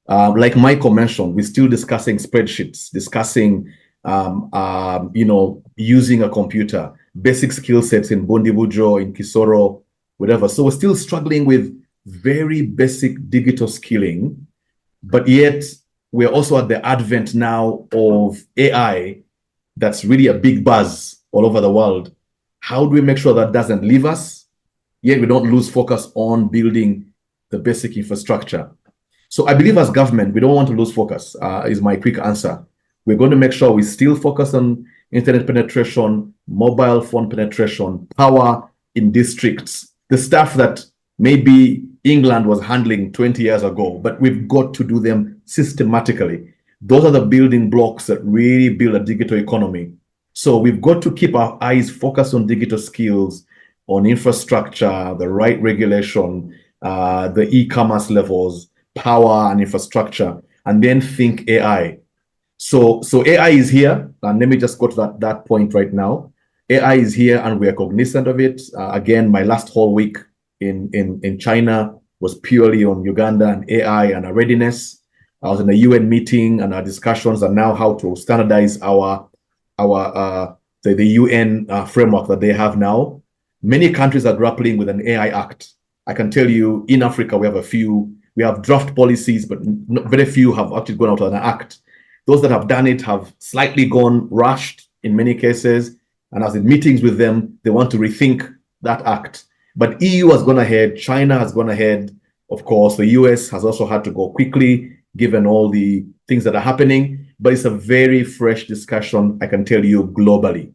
Like Michael mentioned, we're still discussing spreadsheets, discussing using a computer, basic skill sets in Bondibujo, in Kisoro, whatever. So we're still struggling with very basic digital skilling, but yet we're also at the advent now of AI that's really a big buzz all over the world. How do we make sure that doesn't leave us, yet we don't lose focus on building the basic infrastructure? So I believe as government, we don't want to lose focus, is my quick answer. We're going to make sure we still focus on internet penetration, mobile phone penetration, power in districts, the stuff that maybe England was handling 20 years ago, but we've got to do them systematically. Those are the building blocks that really build a digital economy. So we've got to keep our eyes focused on digital skills, on infrastructure, the right regulation, the e-commerce levels, power and infrastructure, and then think AI. So AI is here, and let me just go to that point right now. AI is here, and we are cognizant of it. Again, my last whole week in China was purely on Uganda and AI and our readiness. I was in a UN meeting, and our discussions are now how to standardize the UN framework that they have now. Many countries are grappling with an AI Act. I can tell you, in Africa, we have a few. We have draft policies, but very few have actually gone out with an act. Those that have done it have slightly gone rushed in many cases. And as in meetings with them, they want to rethink that act. But EU has gone ahead. China has gone ahead. Of course, the US has also had to go quickly, given all the things that are happening. But it's a very fresh discussion, I can tell you, globally.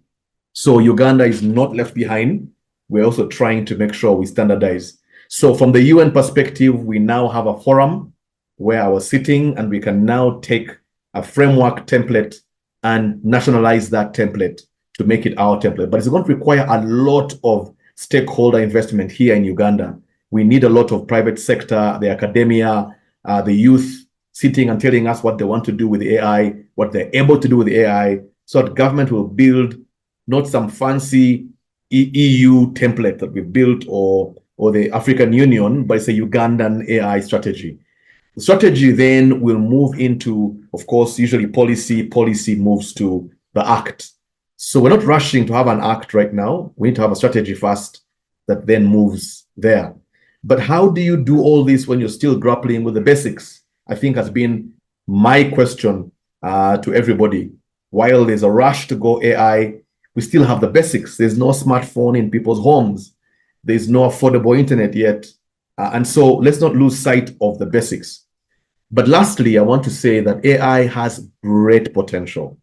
So Uganda is not left behind. We're also trying to make sure we standardize. So from the UN perspective, we now have a forum where I was sitting, and we can now take a framework template and nationalize that template to make it our template. But it's going to require a lot of stakeholder investment here in Uganda. We need a lot of private sector, the academia, the youth sitting and telling us what they want to do with AI, what they're able to do with AI, so that government will build not some fancy EU template that we've built or the African Union, but it's a Ugandan AI strategy. The strategy then will move into, of course, usually policy moves to the act. So we're not rushing to have an act right now. We need to have a strategy first that then moves there. But how do you do all this when you're still grappling with the basics? I think has been my question to everybody. While there's a rush to go AI, we still have the basics. There's no smartphone in people's homes. There's no affordable internet yet. And so let's not lose sight of the basics. But lastly, I want to say that AI has great potential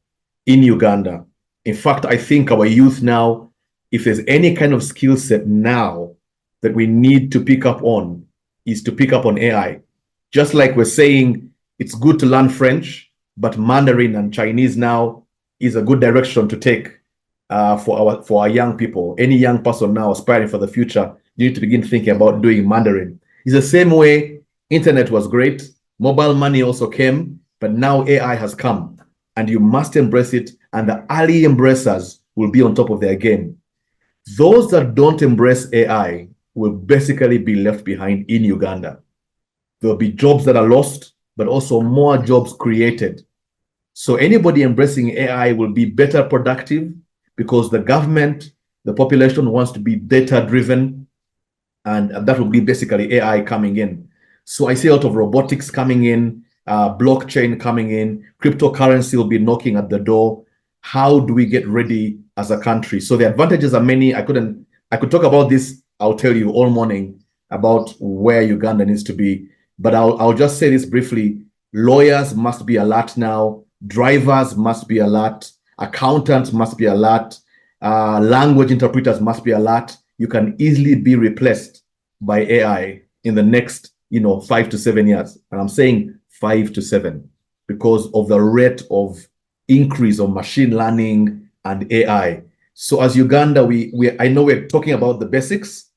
in Uganda. In fact, I think our youth now, if there's any kind of skill set now that we need to pick up on, is to pick up on AI. Just like we're saying, it's good to learn French, but Mandarin and Chinese now is a good direction to take for our young people. Any young person now aspiring for the future, you need to begin thinking about doing Mandarin. It's the same way internet was great. Mobile money also came, but now AI has come and you must embrace it. And the early embracers will be on top of their game. Those that don't embrace AI will basically be left behind in Uganda. There'll be jobs that are lost, but also more jobs created. So anybody embracing AI will be better productive because the government, the population wants to be data-driven, and that will be basically AI coming in. So I see a lot of robotics coming in, blockchain coming in, cryptocurrency will be knocking at the door. How do we get ready as a country? So the advantages are many. I could talk about this, I'll tell you all morning about where Uganda needs to be. But I'll just say this briefly. Lawyers must be alert now. Drivers must be alert. Accountants must be alert. Language interpreters must be alert. You can easily be replaced by AI in the next 5 to 7 years. And I'm saying 5 to 7 because of the rate of increase of machine learning and AI. So as Uganda, I know we're talking about the basics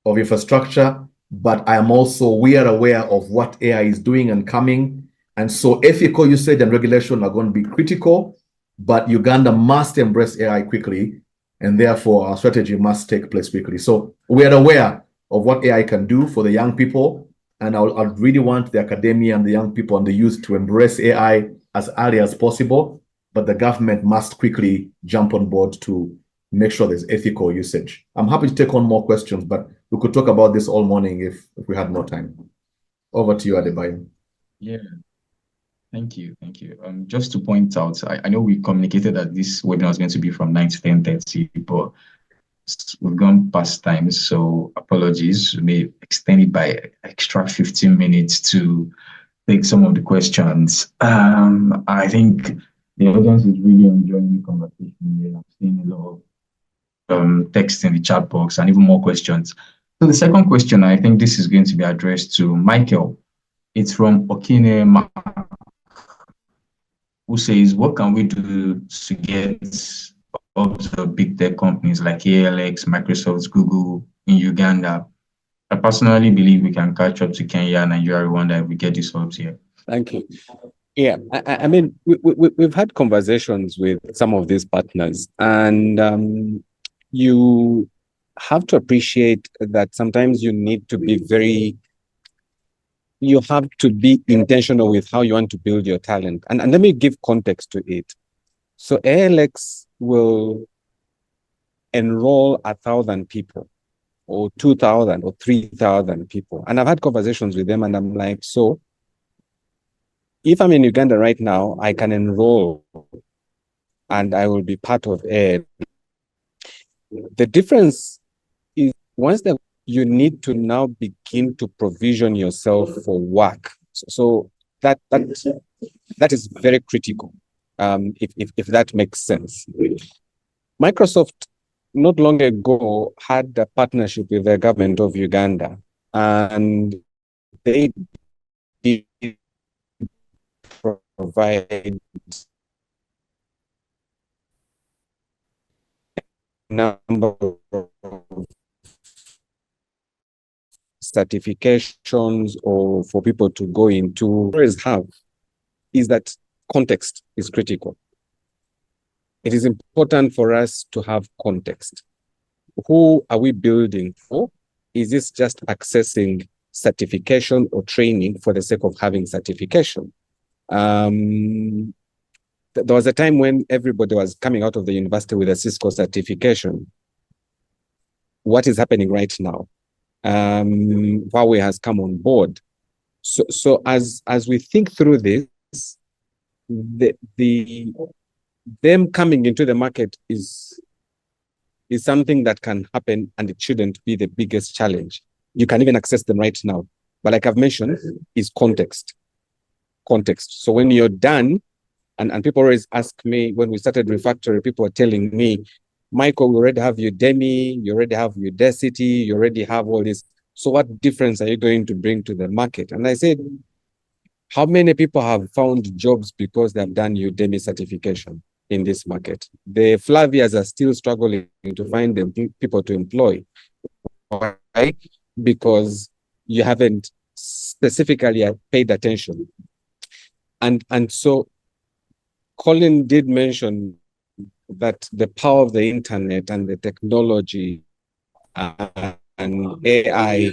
of infrastructure, but we are aware of what AI is doing and coming. And so ethical usage and regulation are going to be critical, but Uganda must embrace AI quickly. And therefore our strategy must take place quickly. So we are aware of what AI can do for the young people. And I really want the academia and the young people and the youth to embrace AI as early as possible. But the government must quickly jump on board to make sure there's ethical usage. I'm happy to take on more questions, but we could talk about this all morning if we had more time. Over to you, Adebayo. Yeah, thank you. Just to point out, I know we communicated that this webinar is going to be from 9 to 10:30, but we've gone past time, so apologies. We may extend it by extra 15 minutes to take some of the questions. I think the audience is really enjoying the conversation here. I've seen a lot of text in the chat box and even more questions. So the second question, I think this is going to be addressed to Michael. It's from Okine Mark, who says, what can we do to get up to big tech companies like ALX, Microsoft, Google in Uganda? I personally believe we can catch up to Kenya, Nigeria, Rwanda if we get these hubs here. Thank you. Yeah, I mean, we've had conversations with some of these partners, and you have to appreciate that sometimes you need to be you have to be intentional with how you want to build your talent. And let me give context to it. So ALX will enroll 1,000 people or 2,000 or 3,000 people. And I've had conversations with them and I'm like, so if I'm in Uganda right now, I can enroll and I will be part of it. The difference is once that you need to now begin to provision yourself for work. So that is very critical, if that makes sense. Microsoft not long ago had a partnership with the government of Uganda, and they did provide a number of certifications or for people to go into. Is that context is critical. It is important for us to have context. who are we building for? Is this just accessing certification or training for the sake of having certification? There was a time when everybody was coming out of the university with a Cisco certification. What is happening right now? Huawei has come on board. So as we think through this, them coming into the market is something that can happen, and it shouldn't be the biggest challenge. You can even access them right now. But like I've mentioned, is context. So when you're done, and people always ask me, when we started Refactory, people were telling me, Michael, we already have Udemy, you already have Udacity, you already have all this. So what difference are you going to bring to the market? And I said, how many people have found jobs because they've done Udemy certification in this market? The Flavias are still struggling to find them people to employ, right? Because you haven't specifically paid attention. And so Colin did mention that the power of the internet and the technology and AI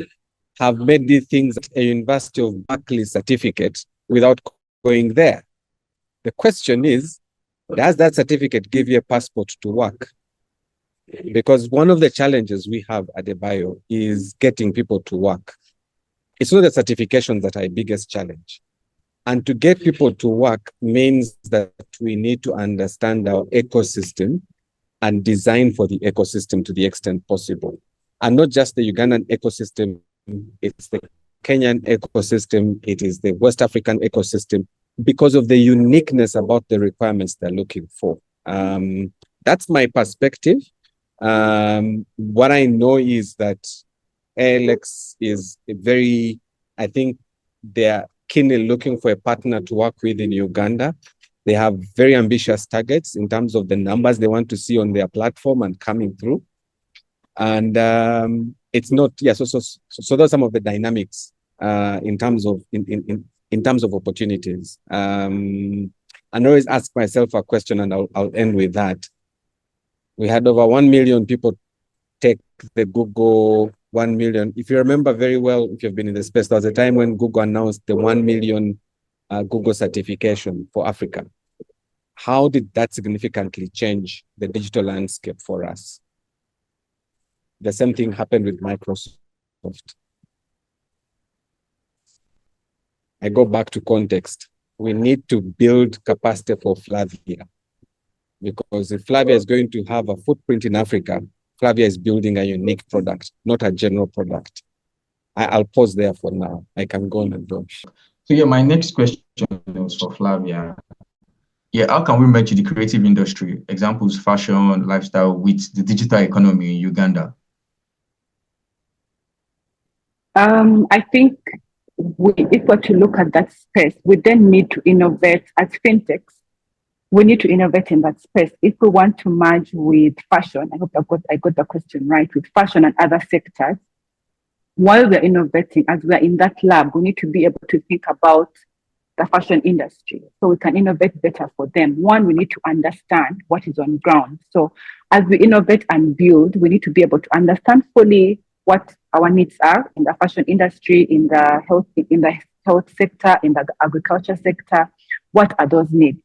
have made these things a University of Berkeley certificate without going there. The question is, does that certificate give you a passport to work? Because one of the challenges we have at the bio is getting people to work. It's not the certifications that are our biggest challenge. And to get people to work means that we need to understand our ecosystem and design for the ecosystem to the extent possible. And not just the Ugandan ecosystem, it's the Kenyan ecosystem, it is the West African ecosystem, because of the uniqueness about the requirements they're looking for. That's my perspective. What I know is that ALX is I think they're keenly looking for a partner to work with in Uganda. They have very ambitious targets in terms of the numbers they want to see on their platform and coming through. And it's not, so those are some of the dynamics in terms of opportunities. And I always ask myself a question, and I'll end with that. We had over 1 million people take the Google 1 million. If you remember very well, if you've been in the space, there was a time when Google announced the 1 million Google certification for Africa. How did that significantly change the digital landscape for us? The same thing happened with Microsoft. I go back to context. We need to build capacity for Flavia, because if Flavia is going to have a footprint in Africa, Flavia is building a unique product, not a general product. I'll pause there for now. I can go on and on. So yeah, my next question is for Flavia. Yeah, how can we merge the creative industry, examples, fashion, lifestyle, with the digital economy in Uganda? I think if we're to look at that space, we then need to innovate as fintechs. We need to innovate in that space. If we want to merge with fashion, I hope I got the question right, with fashion and other sectors, while we're innovating, as we're in that lab, we need to be able to think about the fashion industry so we can innovate better for them. One, we need to understand what is on ground. So as we innovate and build, we need to be able to understand fully what our needs are in the fashion industry, in the health sector, in the agriculture sector. What are those needs?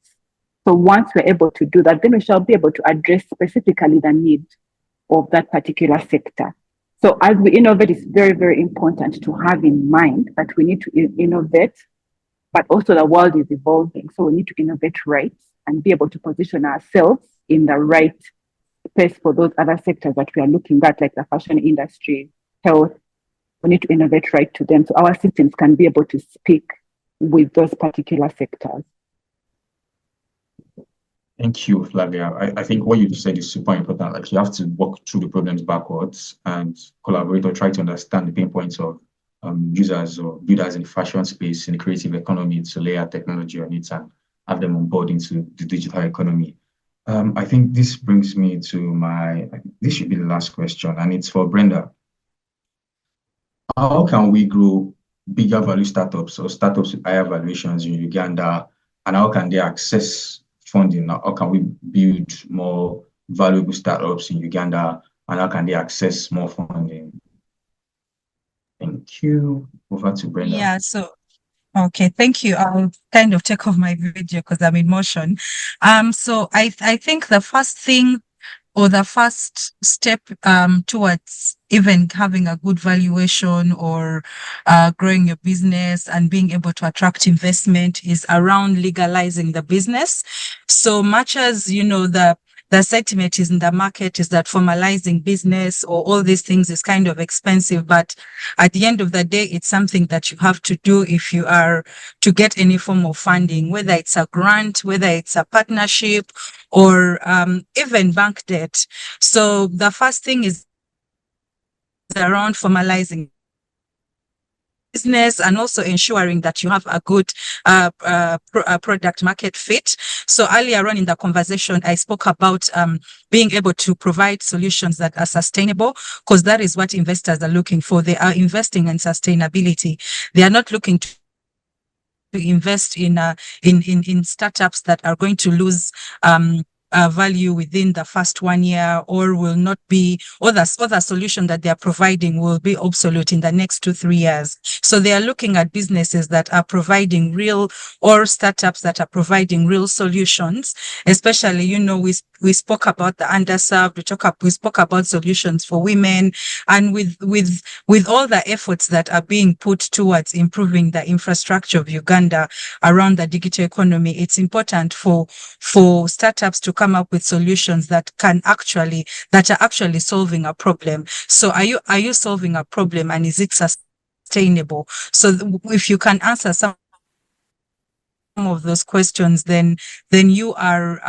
So once we're able to do that, then we shall be able to address specifically the need of that particular sector. So as we innovate, it's very, very important to have in mind that we need to innovate, but also the world is evolving. So we need to innovate right and be able to position ourselves in the right space for those other sectors that we are looking at, like the fashion industry, health. We need to innovate right to them so our systems can be able to speak with those particular sectors. Thank you, Flavia. I think what you said is super important. Like, you have to walk through the problems backwards and collaborate or try to understand the pain points of users or builders in the fashion space, in the creative economy, to layer technology on it and have them on board into the digital economy. I think this brings me to this should be the last question, and it's for Brenda. How can we grow bigger value startups or startups with higher valuations in Uganda, and how can they access funding? How can we build more valuable startups in Uganda and how can they access more funding? Thank you. Over to Brenda. Yeah, so okay, thank you. I'll kind of take off my video because I'm in motion. So I think the first thing or the first step towards even having a good valuation or growing your business and being able to attract investment is around legalizing the business. So much as, you know, the sentiment is in the market is that formalizing business or all these things is kind of expensive, but at the end of the day, it's something that you have to do if you are to get any form of funding, whether it's a grant, whether it's a partnership, or even bank debt. So the first thing is around formalizing business and also ensuring that you have a good product market fit. So earlier on in the conversation, I spoke about being able to provide solutions that are sustainable, because that is what investors are looking for. They are investing in sustainability. They are not looking to invest in startups that are going to lose value within the first 1 year, or will not be, or the solution that they are providing will be obsolete in the next 2-3 years. So they are looking at businesses that are providing real, or startups that are providing real solutions, especially, you know, we spoke about the underserved, we spoke about solutions for women, and with all the efforts that are being put towards improving the infrastructure of Uganda around the digital economy, it's important for startups to come up with solutions that are actually solving a problem. So are you solving a problem, and is it sustainable? So if you can answer some of those questions, then you are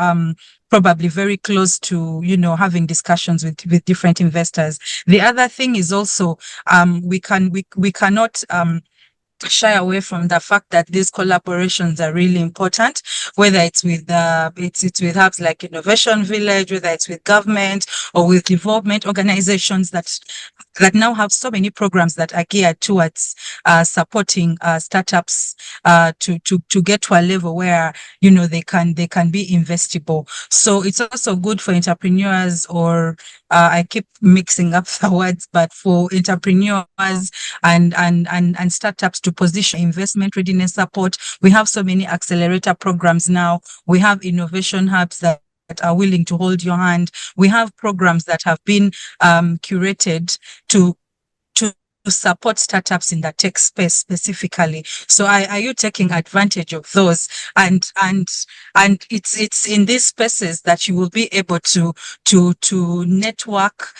probably very close to, you know, having discussions with different investors. The other thing is also we cannot shy away from the fact that these collaborations are really important, whether it's with it's with hubs like Innovation Village, whether it's with government or with development organizations that now have so many programs that are geared towards supporting startups to get to a level where, you know, they can be investable. So it's also good for entrepreneurs, or I keep mixing up the words, but for entrepreneurs and startups to position investment readiness support. We have so many accelerator programs now. We have innovation hubs that are willing to hold your hand. We have programs that have been curated to support startups in the tech space specifically. So are you taking advantage of those? And it's in these spaces that you will be able to network,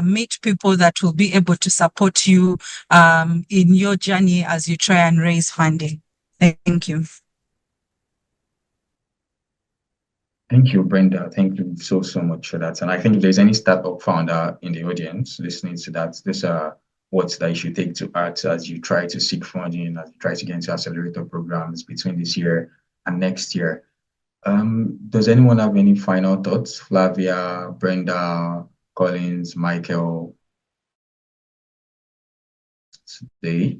meet people that will be able to support you in your journey as you try and raise funding. Thank you. Thank you, Brenda. Thank you so much for that. And I think if there's any startup founder in the audience listening to that, these are what that you should take to heart as you try to seek funding, as you try to get into accelerator programs between this year and next year. Does anyone have any final thoughts? Flavia, Brenda, Collins, Michael, today?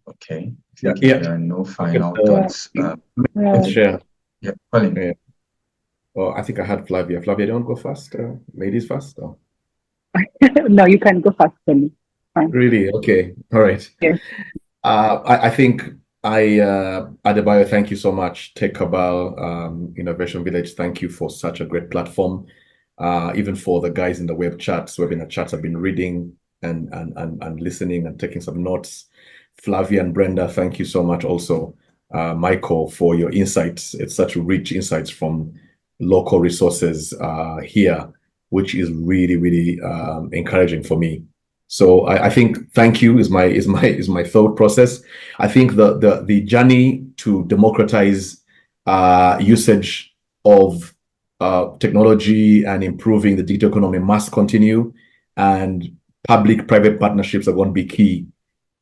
Okay. If there are no final thoughts. Share. Yeah, Colin. Yeah. Oh, I think I had Flavia. Flavia, don't go fast. Ladies first. Or? No, you can go first, Tony. Fine. Really? Okay. All right. Yes. I think Adebayo, thank you so much. TechCabal, Innovation Village, thank you for such a great platform. Even for the guys in the webinar chats, I've been reading and listening and taking some notes. Flavia and Brenda, thank you so much also. Michael, for your insights. It's such rich insights from local resources here, which is really, really encouraging for me. So I think thank you is my thought process. I think the journey to democratize usage of technology and improving the digital economy must continue, and public-private partnerships are going to be key.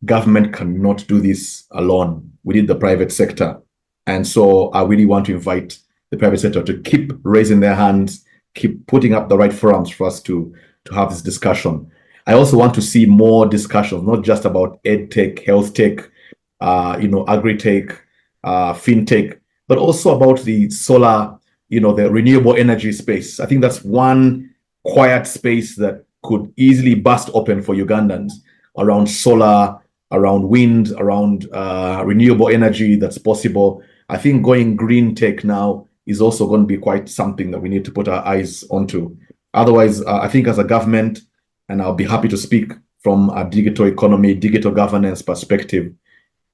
Government cannot do this alone. We need the private sector. And so I really want to invite the private sector to keep raising their hands, keep putting up the right forums for us to have this discussion. I also want to see more discussions, not just about ed tech, health tech, agri tech, fintech, but also about the solar, the renewable energy space. I think that's one quiet space that could easily burst open for Ugandans around solar, around wind, around renewable energy that's possible. I think going green tech now is also going to be quite something that we need to put our eyes onto. Otherwise, I think as a government, and I'll be happy to speak from a digital economy, digital governance perspective,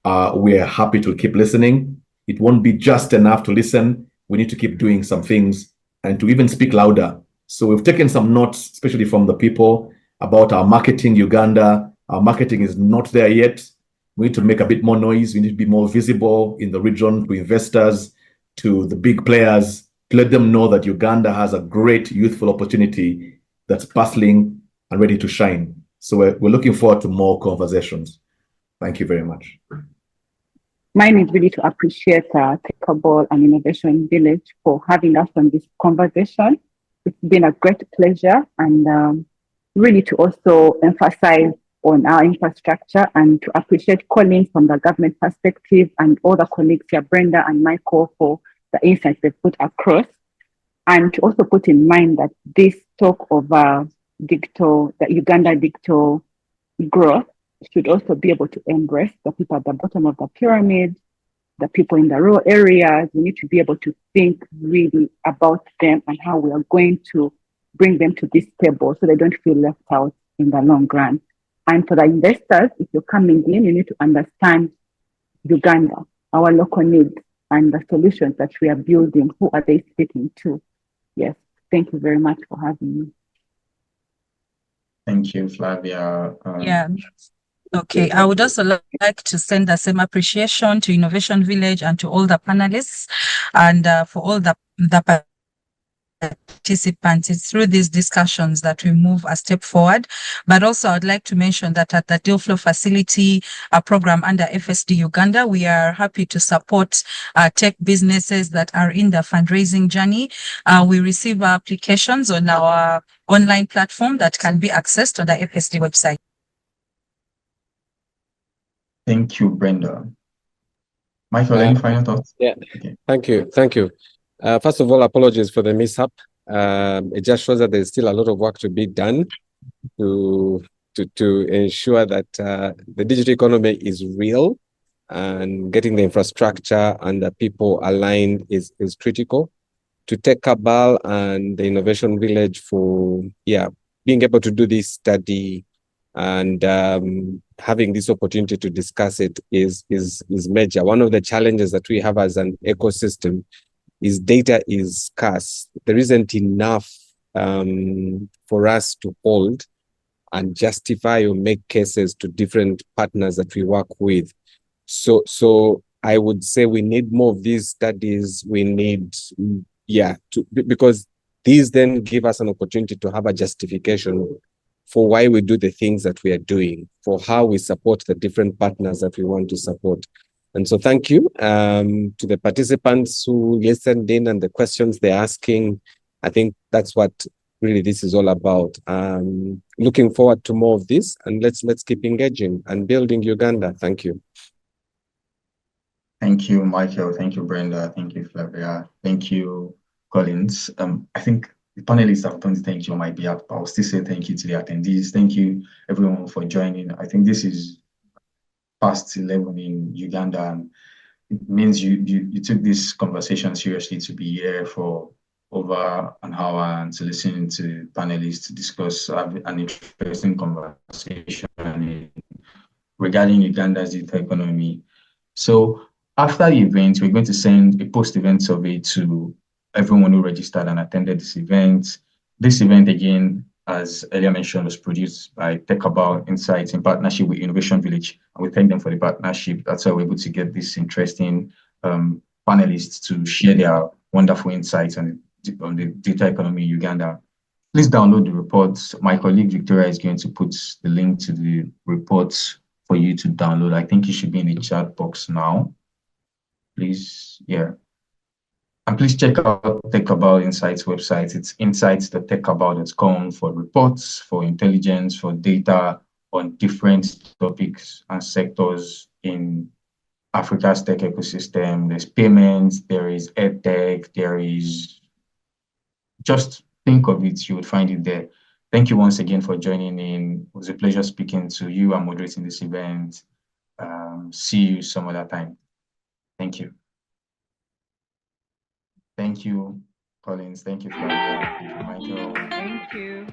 we're happy to keep listening. It won't be just enough to listen. We need to keep doing some things and to even speak louder. So we've taken some notes, especially from the people, about our marketing Uganda. Our marketing is not there yet. We need to make a bit more noise. We need to be more visible in the region to investors, to the big players, to let them know that Uganda has a great youthful opportunity that's bustling and ready to shine. So we're looking forward to more conversations. Thank you very much. Mine is really to appreciate TechCabal and Innovation Village for having us on this conversation. It's been a great pleasure, and really to also emphasize on our infrastructure and to appreciate Colin from the government perspective and all the colleagues here, Brenda and Michael, for the insights they've put across. And to also put in mind that this talk of the Uganda digital growth should also be able to embrace the people at the bottom of the pyramid, the people in the rural areas. We need to be able to think really about them and how we are going to bring them to this table so they don't feel left out in the long run. And for the investors, if you're coming in, you need to understand Uganda, our local needs, and the solutions that we are building. Who are they speaking to? Yes, thank you very much for having me. Thank you, Flavia. Yeah. Okay, I would also like to send the same appreciation to Innovation Village and to all the panelists and for all the participants. It's through these discussions that we move a step forward. But also I'd like to mention that at the Deal Flow Facility, a program under FSD Uganda, we are happy to support tech businesses that are in the fundraising journey. We receive applications on our online platform that can be accessed on the FSD website. Thank you, Brenda. Michael, any final thoughts? Yeah, okay. Thank you. First of all, apologies for the mishap. It just shows that there's still a lot of work to be done to ensure that the digital economy is real, and getting the infrastructure and the people aligned is critical. To TechCabal and the Innovation Village for being able to do this study and having this opportunity to discuss it is major. One of the challenges that we have as an ecosystem is data is scarce. There isn't enough for us to hold and justify or make cases to different partners that we work with. So I would say we need more of these studies. We need, because these then give us an opportunity to have a justification for why we do the things that we are doing, for how we support the different partners that we want to support. And so thank you to the participants who listened in and the questions they're asking. I think that's what really this is all about. Looking forward to more of this, and let's keep engaging and building Uganda. Thank you. Thank you, Michael. Thank you, Brenda. Thank you, Flavia. Thank you, Collins. I think the panelists have done thank you on my behalf, but I'll still say thank you to the attendees. Thank you, everyone, for joining. I think this is past 11 in Uganda, and it means you took this conversation seriously to be here for over an hour and to listen to panelists to discuss an interesting conversation regarding Uganda's digital economy. So after the event, we're going to send a post-event survey to everyone who registered and attended this event. This event, again, as earlier mentioned, was produced by TechCabal Insights in partnership with Innovation Village. And we thank them for the partnership. That's how we're able to get this interesting panelists to share their wonderful insights on the digital economy in Uganda. Please download the reports. My colleague Victoria is going to put the link to the reports for you to download. I think it should be in the chat box now. Please, and please check out TechCabal Insights website. It's insights.techcabal.com for reports, for intelligence, for data on different topics and sectors in Africa's tech ecosystem. There's payments, there is edtech, there is just think of it, you would find it there. Thank you once again for joining in. It was a pleasure speaking to you and moderating this event. See you some other time. Thank you. Thank you, Collins. Thank you, Flavia. Thank you, Michael. Thank you.